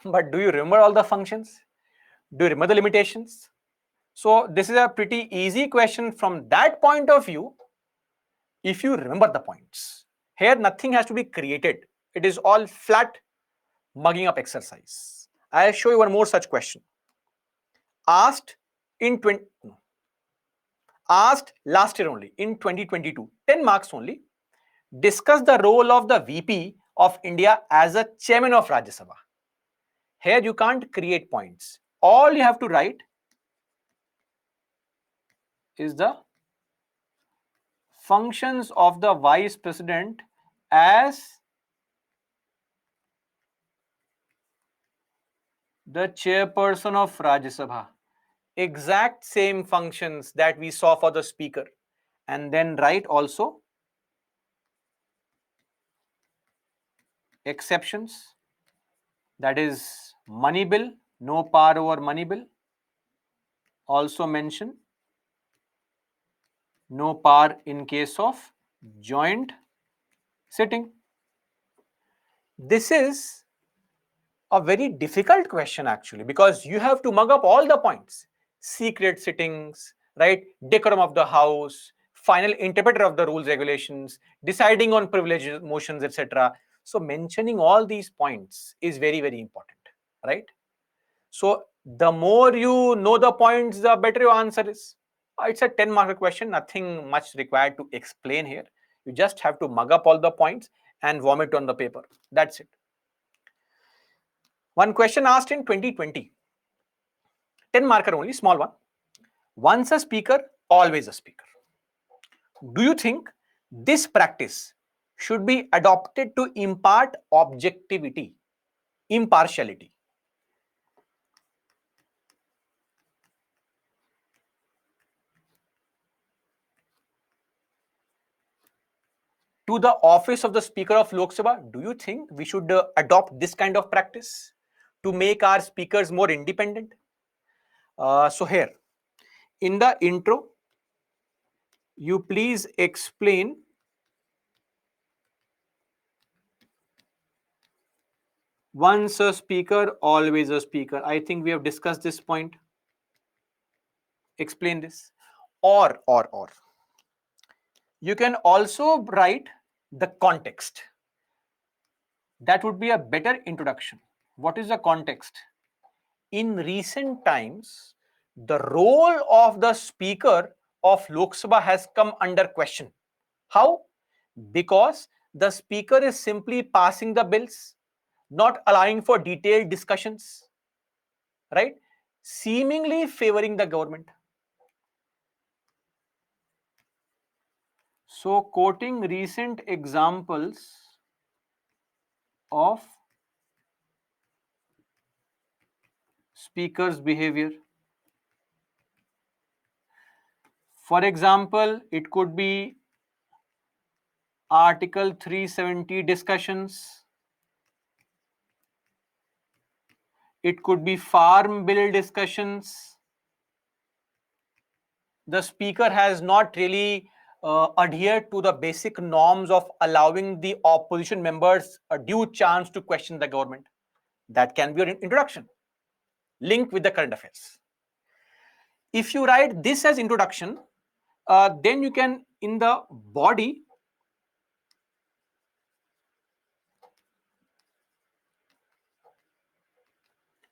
But do you remember all the functions? Do you remember the limitations? So this is a pretty easy question from that point of view, if you remember the points. Here nothing has to be created. It is all flat mugging up exercise. I'll show you one more such question. Asked last year only, in 2022, 10 marks only. Discuss the role of the VP of India as a chairman of Rajya Sabha. Here you can't create points. All you have to write is the functions of the vice president as the chairperson of Rajya Sabha. Exact same functions that we saw for the speaker. And then write also exceptions, that is money bill, No power over money bill. Also mention no power in case of joint sitting. This is a very difficult question actually, because you have to mug up all the points: secret sittings, right, decorum of the house, final interpreter of the rules regulations, deciding on privilege motions, etc. So mentioning all these points is very, very important, right? So the more you know the points, the better your answer is. It's a 10-marker question, nothing much required to explain here. You just have to mug up all the points and vomit on the paper. That's it. One question asked in 2020, 10-marker only, small one. Once a speaker, always a speaker. Do you think this practice should be adopted to impart objectivity, impartiality? To the office of the Speaker of Lok Sabha, do you think we should adopt this kind of practice to make our speakers more independent? So here, in the intro, you please explain once a speaker, always a speaker. I think we have discussed this point. Explain this. Or. You can also write the context. That would be a better introduction. What is the context? In recent times, the role of the Speaker of Lok Sabha has come under question. How? Because the Speaker is simply passing the bills, not allowing for detailed discussions, right? Seemingly favoring the government. So, quoting recent examples of Speaker's behavior. For example, it could be Article 370 discussions. It could be farm bill discussions. The speaker has not really adhered to the basic norms of allowing the opposition members a due chance to question the government. That can be your introduction, linked with the current affairs. If you write this as introduction, then you can, in the body,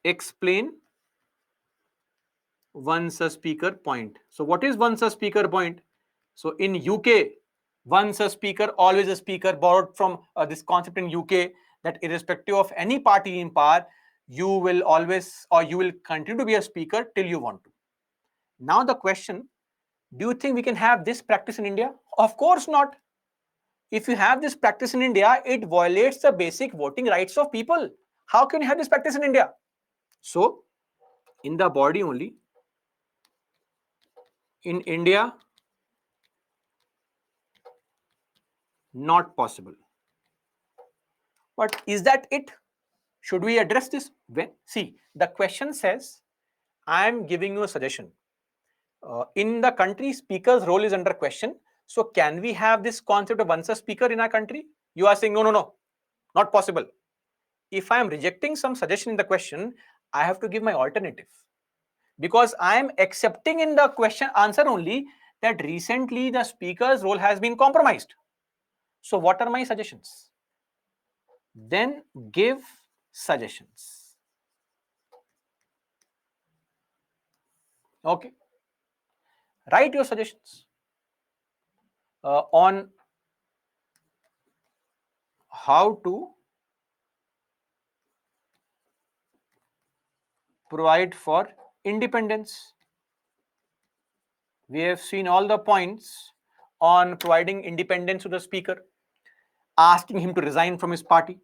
explain once a speaker point. So what is once a speaker point? So in UK, once a speaker, always a speaker, borrowed from this concept in UK, that irrespective of any party in power, you will always, or you will continue to be a speaker till you want to. Now the question, do you think we can have this practice in India? Of course not. If you have this practice in India, it violates the basic voting rights of people. How can you have this practice in India? So in the body only, in India, not possible. But is that it? Should we address this? When? See, the question says, I am giving you a suggestion. In the country, speaker's role is under question. So can we have this concept of once a speaker in our country? You are saying, no, not possible. If I am rejecting some suggestion in the question, I have to give my alternative. Because I am accepting in the question answer only that recently the speaker's role has been compromised. So what are my suggestions? Then give suggestions. Okay. Write your suggestions on how to provide for independence. We have seen all the points on providing independence to the speaker, asking him to resign from his party.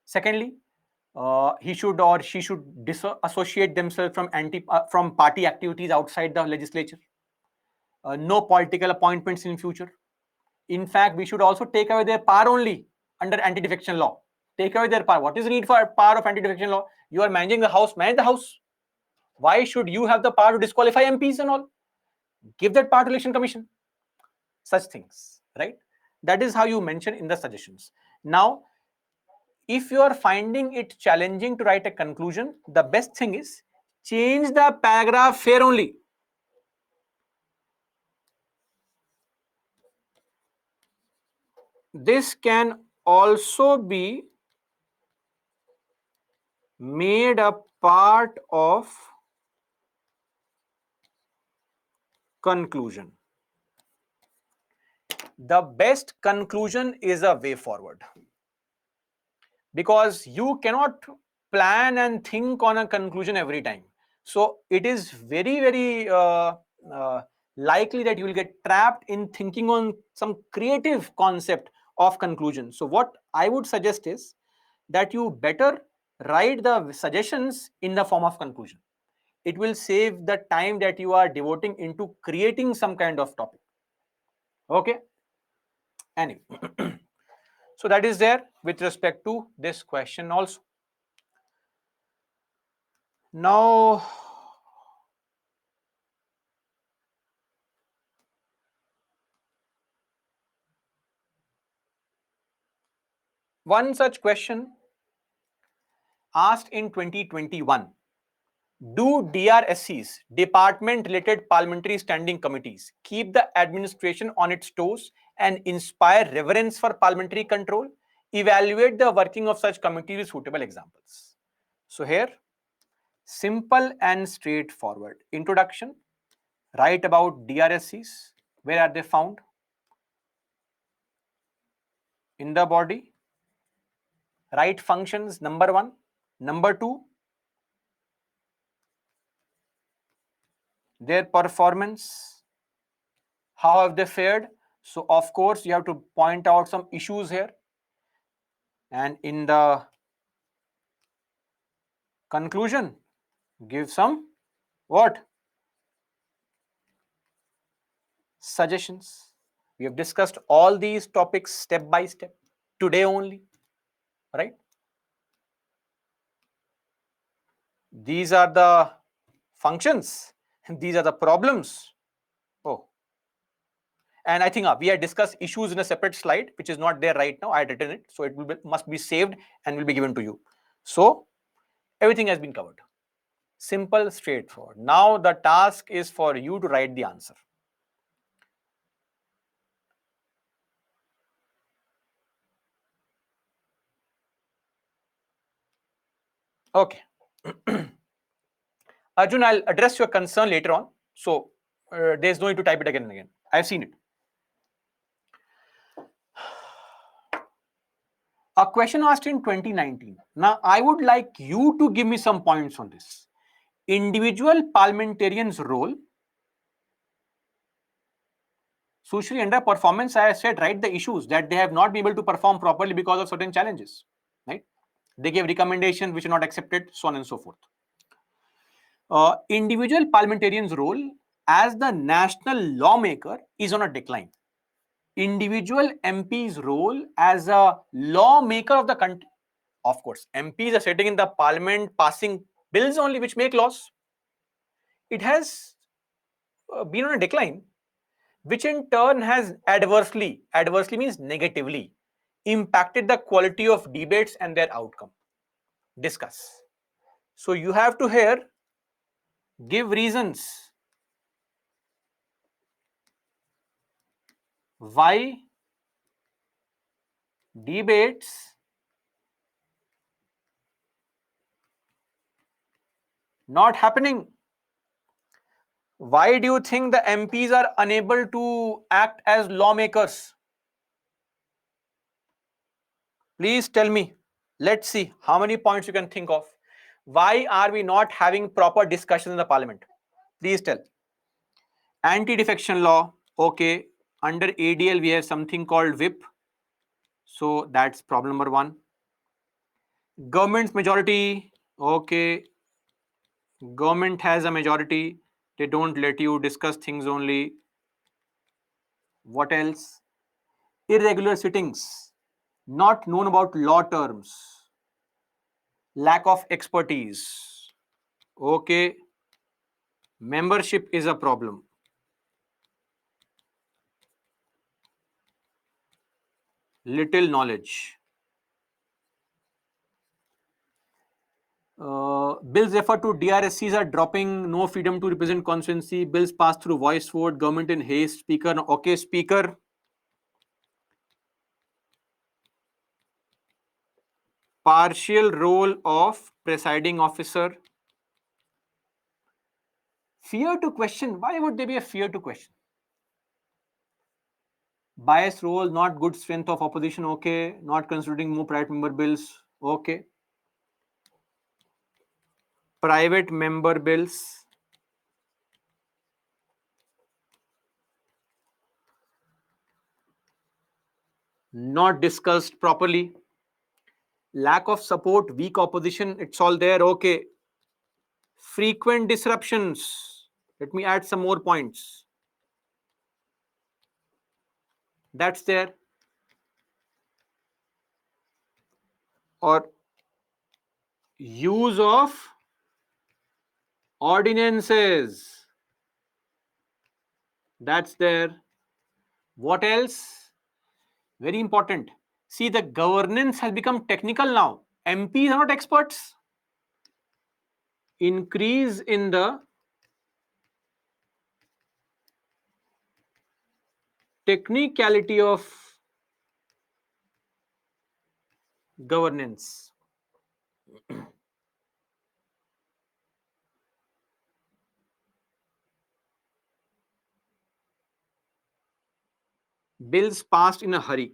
Secondly, he should or she should disassociate themselves from party activities outside the legislature. No political appointments in future. In fact, we should also take away their power only under anti-defection law. Take away their power. What is the need for power of anti-defection law? You are managing the house, manage the house. Why should you have the power to disqualify MPs and all? Give that power to election commission. Such things, right? That is how you mention in the suggestions. Now, if you are finding it challenging to write a conclusion, the best thing is change the paragraph here only. This can also be made a part of conclusion. The best conclusion is a way forward, because you cannot plan and think on a conclusion every time. So it is very, very likely that you will get trapped in thinking on some creative concept of conclusion. So what I would suggest is that you better write the suggestions in the form of conclusion. It will save the time that you are devoting into creating some kind of topic. Okay. Anyway, so that is there with respect to this question also. Now, one such question asked in 2021: do DRSCs, Department Related Parliamentary Standing Committees, keep the administration on its toes and inspire reverence for parliamentary control? Evaluate the working of such committees with suitable examples. So here, simple and straightforward introduction. Write about DRSCs. Where are they found? In the body. Write functions, number 1. Number 2, their performance. How have they fared? So of course you have to point out some issues here, and in the conclusion give some what? Suggestions. We have discussed all these topics step by step today only, right? These are the functions, these are the problems. Oh, and I think we had discussed issues in a separate slide, which is not there right now. I had written it, so it must be saved and will be given to you. So everything has been covered. Simple, straightforward. Now the task is for you to write the answer. Okay. Arjun, I'll address your concern later on. So there's no need to type it again and again. I've seen it. A question asked in 2019. Now, I would like you to give me some points on this. Individual parliamentarians' role. Sushri, under performance, I said, write the issues that they have not been able to perform properly because of certain challenges. Right? They gave recommendations which are not accepted, so on and so forth. Individual parliamentarians' role as the national lawmaker is on a decline. Individual MP's role as a lawmaker of the country. Of course, MPs are sitting in the parliament passing bills only which make laws. It has been on a decline, which in turn has adversely means negatively, impacted the quality of debates and their outcome. Discuss. So you have to here give reasons why debates not happening. Why do you think the MPs are unable to act as lawmakers? Please tell me. Let's see how many points you can think of. Why are we not having proper discussions in the parliament? Please tell. Anti-defection law. Okay. Under ADL, we have something called whip. So that's problem number 1. Government's majority. Okay. Government has a majority. They don't let you discuss things only. What else? Irregular sittings. Not known about law terms. lack of expertise. Okay. Membership is a problem. Little knowledge. Bills refer to DRSCs are dropping, no freedom to represent constituency. Bills pass through voice vote, government in haste. Speaker, okay, speaker. Partial role of presiding officer. Fear to question. Why would there be a fear to question? Bias role, not good strength of opposition. Okay. Not considering more private member bills. Okay. Private member bills. Not discussed properly. Lack of support, weak opposition. It's all there. Okay. Frequent disruptions. Let me add some more points. That's there. Or use of ordinances. That's there. What else? Very important. See, the governance has become technical now. MPs are not experts. Increase in the technicality of governance. Bills passed in a hurry.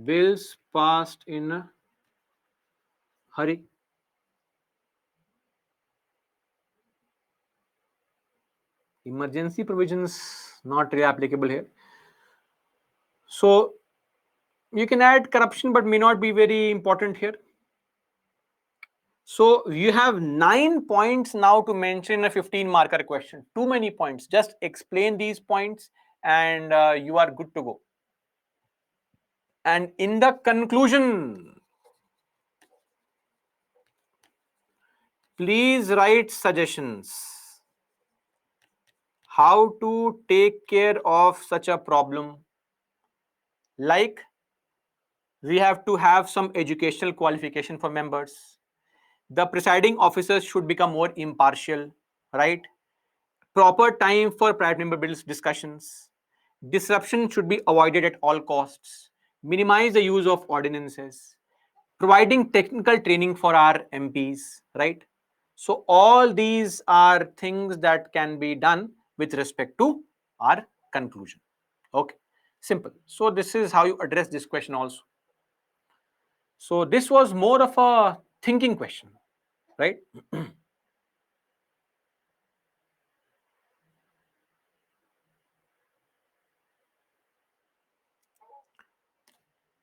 Bills passed in a hurry. Emergency provisions not really applicable here. So you can add corruption, but may not be very important here. So you have 9 points now to mention a 15 marker question. Too many points. Just explain these points and you are good to go. And in the conclusion, please write suggestions. How to take care of such a problem. Like, we have to have some educational qualification for members. The presiding officers should become more impartial, right? Proper time for private member bills discussions. Disruption should be avoided at all costs. Minimize the use of ordinances. Providing technical training for our MPs, right? So all these are things that can be done with respect to our conclusion. Okay, simple. So this is how you address this question also. So this was more of a thinking question, right?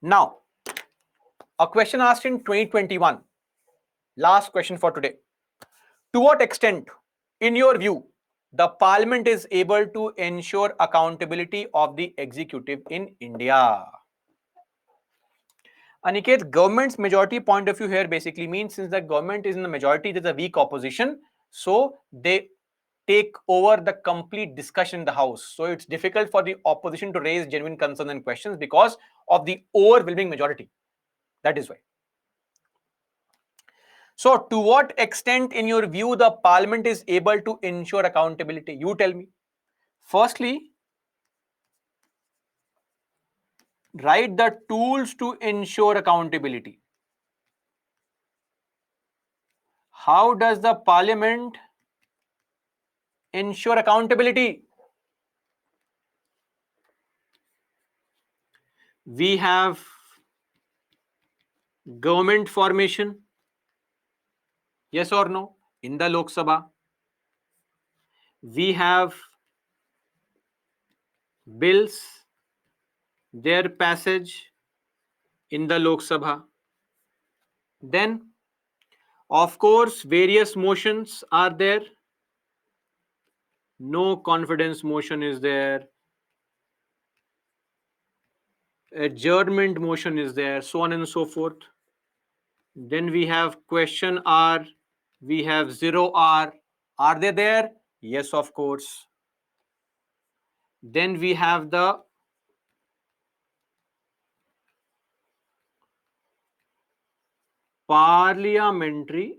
Now, a question asked in 2021. Last question for today. To what extent, in your view, the parliament is able to ensure accountability of the executive in India? Aniket, government's majority point of view here basically means since the government is in the majority, there's a weak opposition. So they take over the complete discussion in the house. So it's difficult for the opposition to raise genuine concerns and questions because of the overwhelming majority. That is why. So to what extent, in your view, the parliament is able to ensure accountability? You tell me. Firstly, write the tools to ensure accountability. How does the parliament ensure accountability? We have government formation, yes or no, in the Lok Sabha. We have bills, their passage in the Lok Sabha. Then, of course, various motions are there. No confidence motion is there. adjournment motion is there, so on and so forth. Then we have question R, we have 0R. Are they there? Yes, of course. Then we have the parliamentary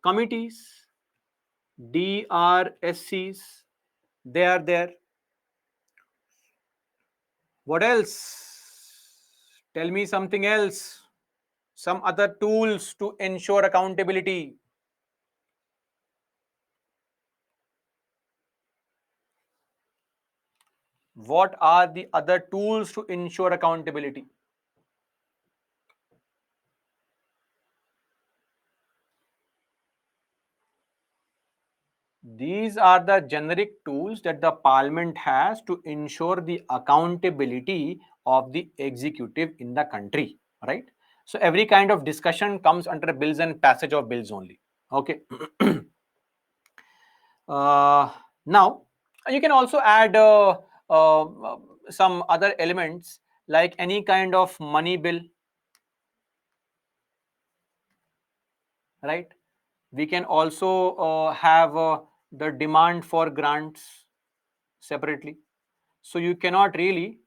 committees, DRSCs. They are there. What else? Tell me something else. Some other tools to ensure accountability. What are the other tools to ensure accountability? These are the generic tools that the parliament has to ensure the accountability of the executive in the country, right? So every kind of discussion comes under bills and passage of bills only. Okay. uh, Now you can also add some other elements like any kind of money bill, right? We can also have the demand for grants separately. So you cannot really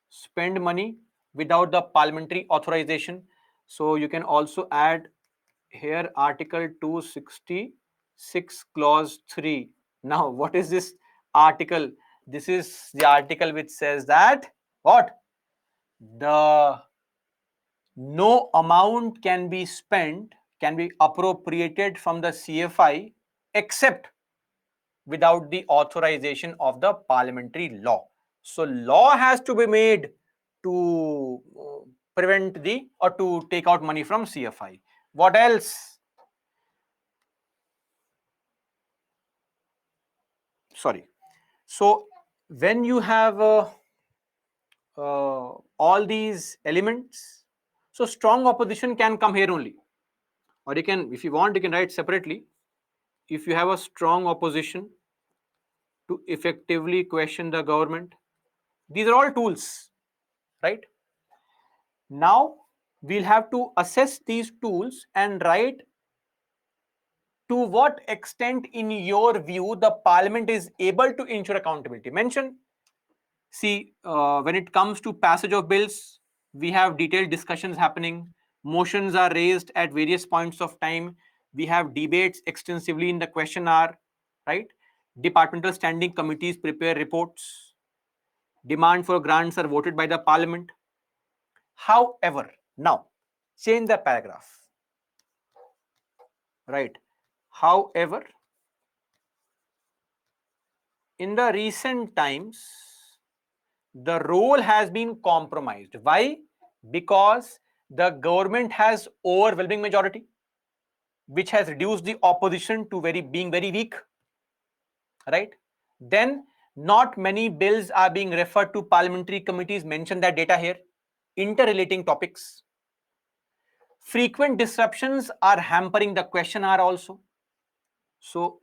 spend money without the parliamentary authorization. So you can also add here Article 266 clause 3. Now what is this article? This is the article which says that what? The no amount can be spent, can be appropriated from the CFI except without the authorization of the parliamentary law. So law has to be made to prevent the or to take out money from CFI. What else? Sorry. So when you have all these elements, so strong opposition can come here only. Or you can, if you want, you can write separately. If you have a strong opposition to effectively question the government, these are all tools, right? Now we'll have to assess these tools and write to what extent in your view the parliament is able to ensure accountability. Mention, see, when it comes to passage of bills, we have detailed discussions happening, motions are raised at various points of time, we have debates extensively in the question hour, right? Departmental standing committees prepare reports, demand for grants are voted by the parliament. However, now change the paragraph, right? However, in the recent times, the role has been compromised. Why? Because the government has overwhelming majority, which has reduced the opposition to being very weak, right? Then not many bills are being referred to parliamentary committees. Mention that data here. Interrelating topics. Frequent disruptions are hampering the question hour also. So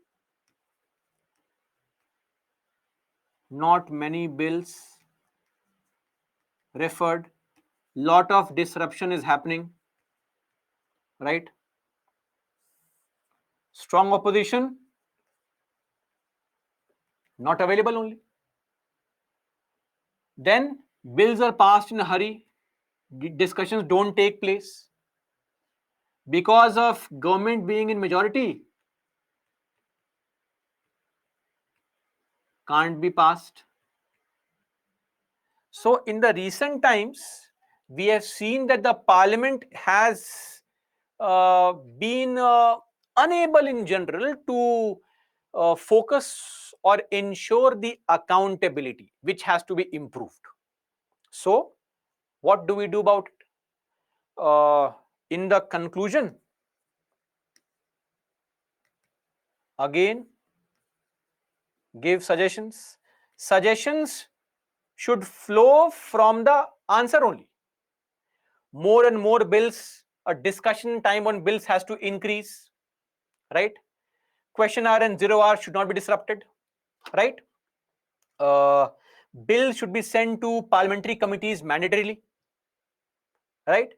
not many bills referred, lot of disruption is happening, right? Strong opposition not available only. Then bills are passed in a hurry, discussions don't take place because of government being in majority, can't be passed. So in the recent times we have seen that the parliament has been unable in general to focus or ensure the accountability, which has to be improved. So what do we do about it? In the conclusion, again, give suggestions. Suggestions should flow from the answer only. More and more bills, a discussion time on bills has to increase, right? Question hour and 0 hour should not be disrupted, right? Bills should be sent to parliamentary committees mandatorily, right?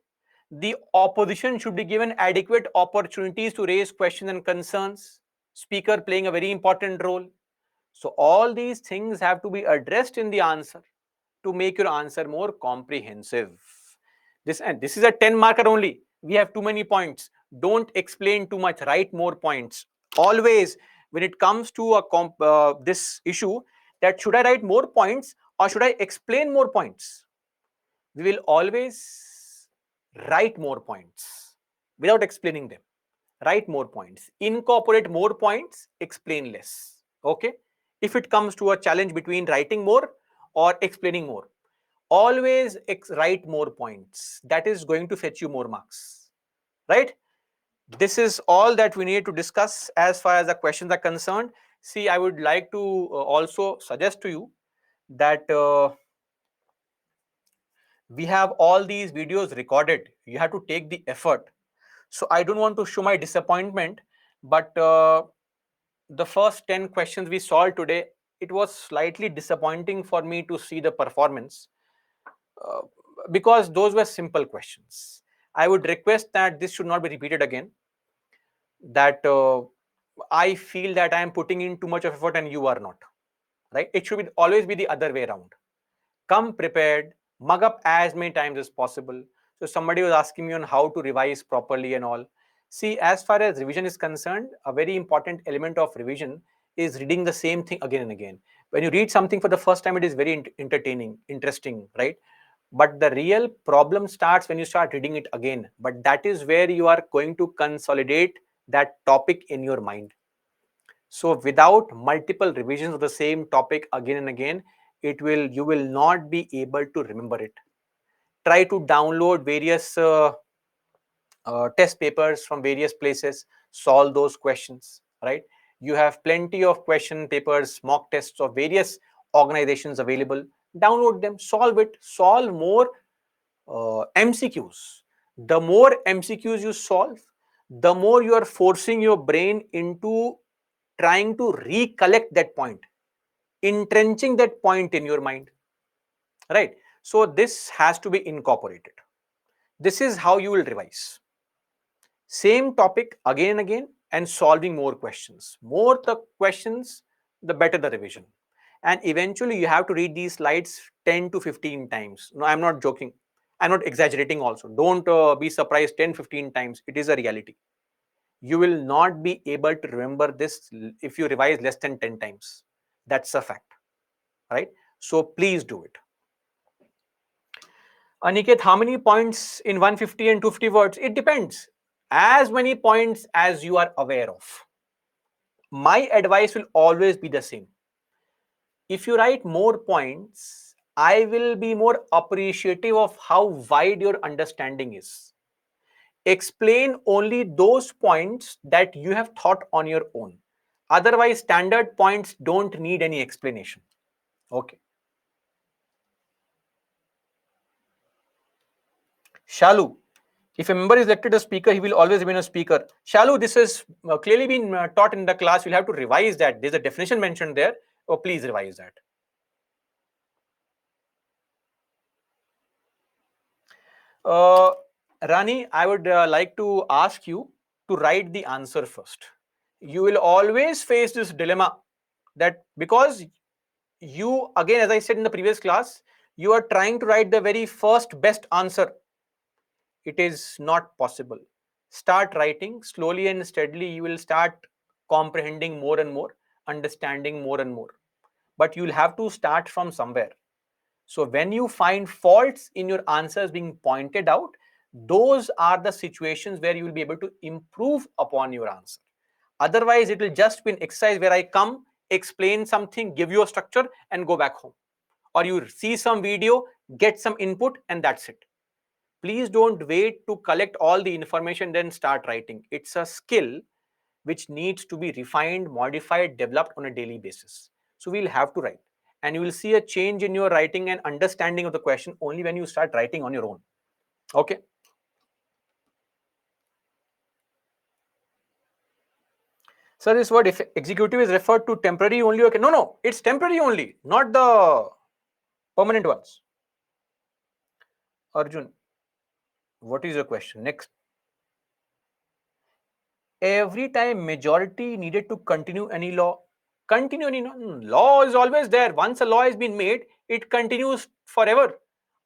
The opposition should be given adequate opportunities to raise questions and concerns. Speaker playing a very important role. So all these things have to be addressed in the answer to make your answer more comprehensive. This is a 10 marker only. We have too many points. Don't explain too much. Write more points. Always, when it comes to this issue, that should I write more points or should I explain more points? We will always write more points without explaining them. Write more points, incorporate more points, explain less. Okay? If it comes to a challenge between writing more or explaining more, always write more points. That is going to fetch you more marks. Right? This is all that we need to discuss as far as the questions are concerned. See, I would like to also suggest to you that we have all these videos recorded. You have to take the effort. So I don't want to show my disappointment, but the first 10 questions we solved today, it was slightly disappointing for me to see the performance uh, because those were simple questions. I would request that this should not be repeated again, that I feel that I am putting in too much of effort and you are not, right? It should be always be the other way around. Come prepared, mug up as many times as possible. So somebody was asking me on how to revise properly and all. See, as far as revision is concerned, a very important element of revision is reading the same thing again and again. When you read something for the first time, it is very entertaining, interesting, right? But the real problem starts when you start reading it again. But that is where you are going to consolidate that topic in your mind. So without multiple revisions of the same topic again and again, you will not be able to remember it. Try to download various test papers from various places, solve those questions, right? You have plenty of question papers, mock tests of various organizations available. Download them, solve it, solve more MCQs. The more MCQs you solve, the more you are forcing your brain into trying to recollect that point, entrenching that point in your mind, right? So this has to be incorporated. This is how you will revise. Same topic again and again and solving more questions. More the questions, the better the revision. And eventually you have to read these slides 10 to 15 times. No, I'm not joking. I'm not exaggerating also. Don't be surprised 10, 15 times. It is a reality. You will not be able to remember this if you revise less than 10 times. That's a fact, right? So please do it. Aniket, how many points in 150 and 250 words? It depends. As many points as you are aware of. My advice will always be the same. If you write more points, I will be more appreciative of how wide your understanding is. Explain only those points that you have thought on your own. Otherwise, standard points don't need any explanation. Okay. Shalu, if a member is elected a speaker, he will always remain a speaker. Shalu, this has clearly been taught in the class. You'll have to revise that. There's a definition mentioned there. Oh, please revise that. Uh, Rani, I would like to ask you to write the answer first. You will always face this dilemma that because you, again, as I said in the previous class, you are trying to write the very first best answer. It is not possible. Start writing slowly and steadily. You will start comprehending more and more, understanding more and more. But you'll have to start from somewhere. So when you find faults in your answers being pointed out, those are the situations where you will be able to improve upon your answer. Otherwise, it will just be an exercise where I come, explain something, give you a structure, and go back home. Or you see some video, get some input, and that's it. Please don't wait to collect all the information, then start writing. It's a skill which needs to be refined, modified, developed on a daily basis. So we'll have to write. And you will see a change in your writing and understanding of the question only when you start writing on your own. Okay. So this word if executive is referred to temporary only. Okay. No, it's temporary only, not the Permanent ones. Arjun, what is your question? Next. Every time majority needed to continue any law. Continue any law? Law is always there. Once a law has been made, it continues forever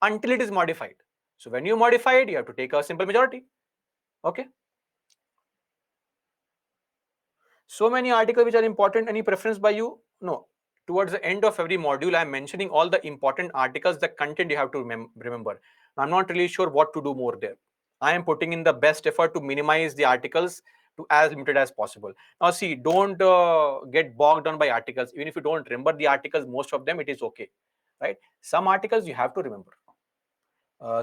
until it is modified. So when you modify it, you have to take a simple majority. Okay. So many articles which are important. Any preference by you? No. Towards the end of every module, I am mentioning all the important articles, the content you have to remember. I'm not really sure what to do more there. I am putting in the best effort to minimize the articles to as limited as possible. Now, see, don't get bogged down by articles. Even if you don't remember the articles, most of them, it is okay, right? Some articles you have to remember.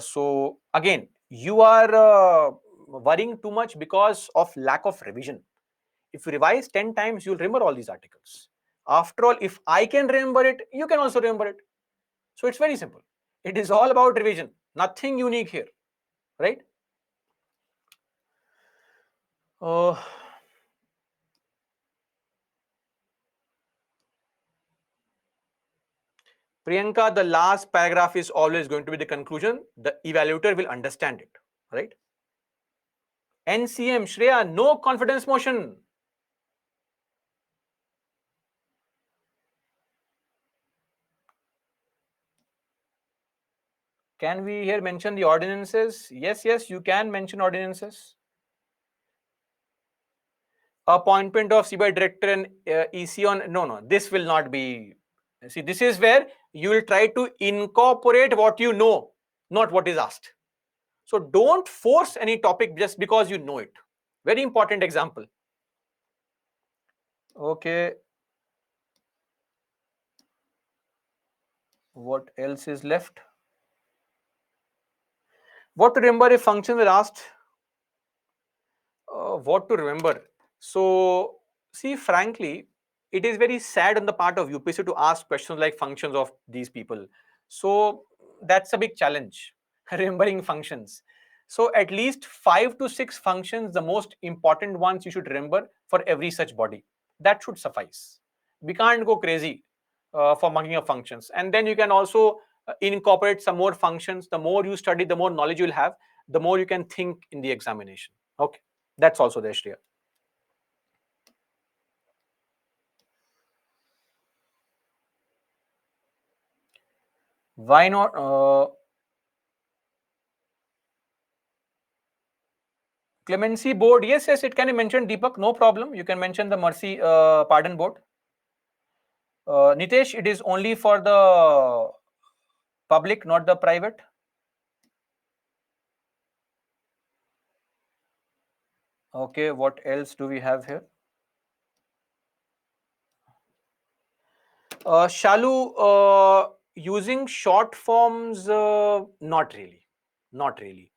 So again, you are worrying too much because of lack of revision. If you revise 10 times, you'll remember all these articles. After all, if I can remember it, you can also remember it. So it's very simple. It is all about revision. Nothing unique here, right? Priyanka, the last paragraph is always going to be the conclusion. The evaluator will understand it, right? NCM, Shreya, no confidence motion. Can we here mention the ordinances? Yes, yes, you can mention ordinances. Appointment of CBI director and EC on, no, this will not be. See, this is where you will try to incorporate what you know, not what is asked. So don't force any topic just because you know it. Very important example. Okay. What else is left? What to remember if functions were asked? What to remember? So, see, frankly, it is very sad on the part of UPSC to ask questions like functions of these people. So, that's a big challenge, remembering functions. So, at least 5 to 6 functions, the most important ones you should remember for every such body. That should suffice. We can't go crazy for mucking up functions. And then you can also incorporate some more functions. The more you study, the more knowledge you'll have, the more you can think in the examination. Okay. That's also there, Shreya. Why not? Clemency board, yes, yes, it can be mentioned, Deepak, no problem. You can mention the mercy pardon board. Nitesh, it is only for the public, not the private. Okay, what else do we have here? Shalu, using short forms, not really. Not really.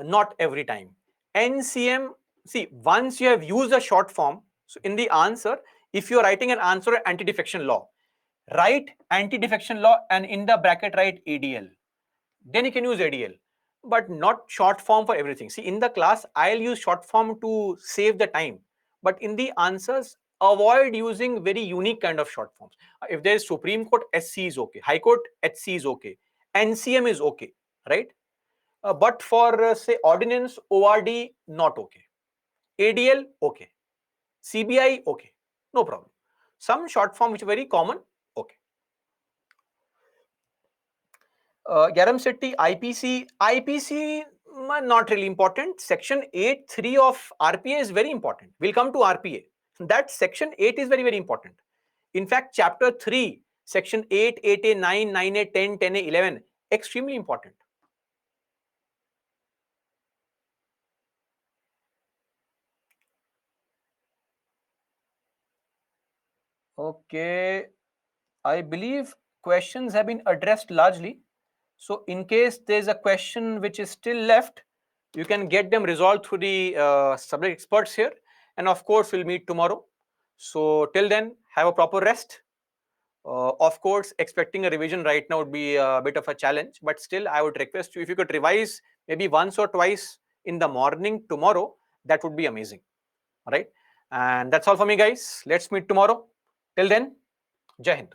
Not every time. NCM, see, once you have used a short form, so in the answer, if you're writing an answer anti-defection law, write anti-defection law and in the bracket write ADL. Then you can use ADL, but not short form for everything. See, in the class, I'll use short form to save the time, but in the answers, avoid using very unique kind of short forms. If there is Supreme Court, SC is okay. High Court, HC is okay. NCM is okay, right? But for say ordinance, ORD, not okay. ADL, okay. CBI, okay. No problem. Some short form which are very common, okay. Garam Setti, IPC, not really important. Section 8.3 of RPA is very important. We'll come to RPA. That section 8 is very, very important. In fact, chapter 3, section 8, 8A, 9, 9A, 10, 10A, 11, extremely important. Okay, I believe questions have been addressed largely. So in case there's a question which is still left, you can get them resolved through the subject experts here. And of course, we'll meet tomorrow. So till then, have a proper rest. Of course, expecting a revision right now would be a bit of a challenge, but still, I would request you if you could revise maybe once or twice in the morning tomorrow, that would be amazing. All right. And that's all for me, guys. Let's meet tomorrow. Till then, Jai Hind.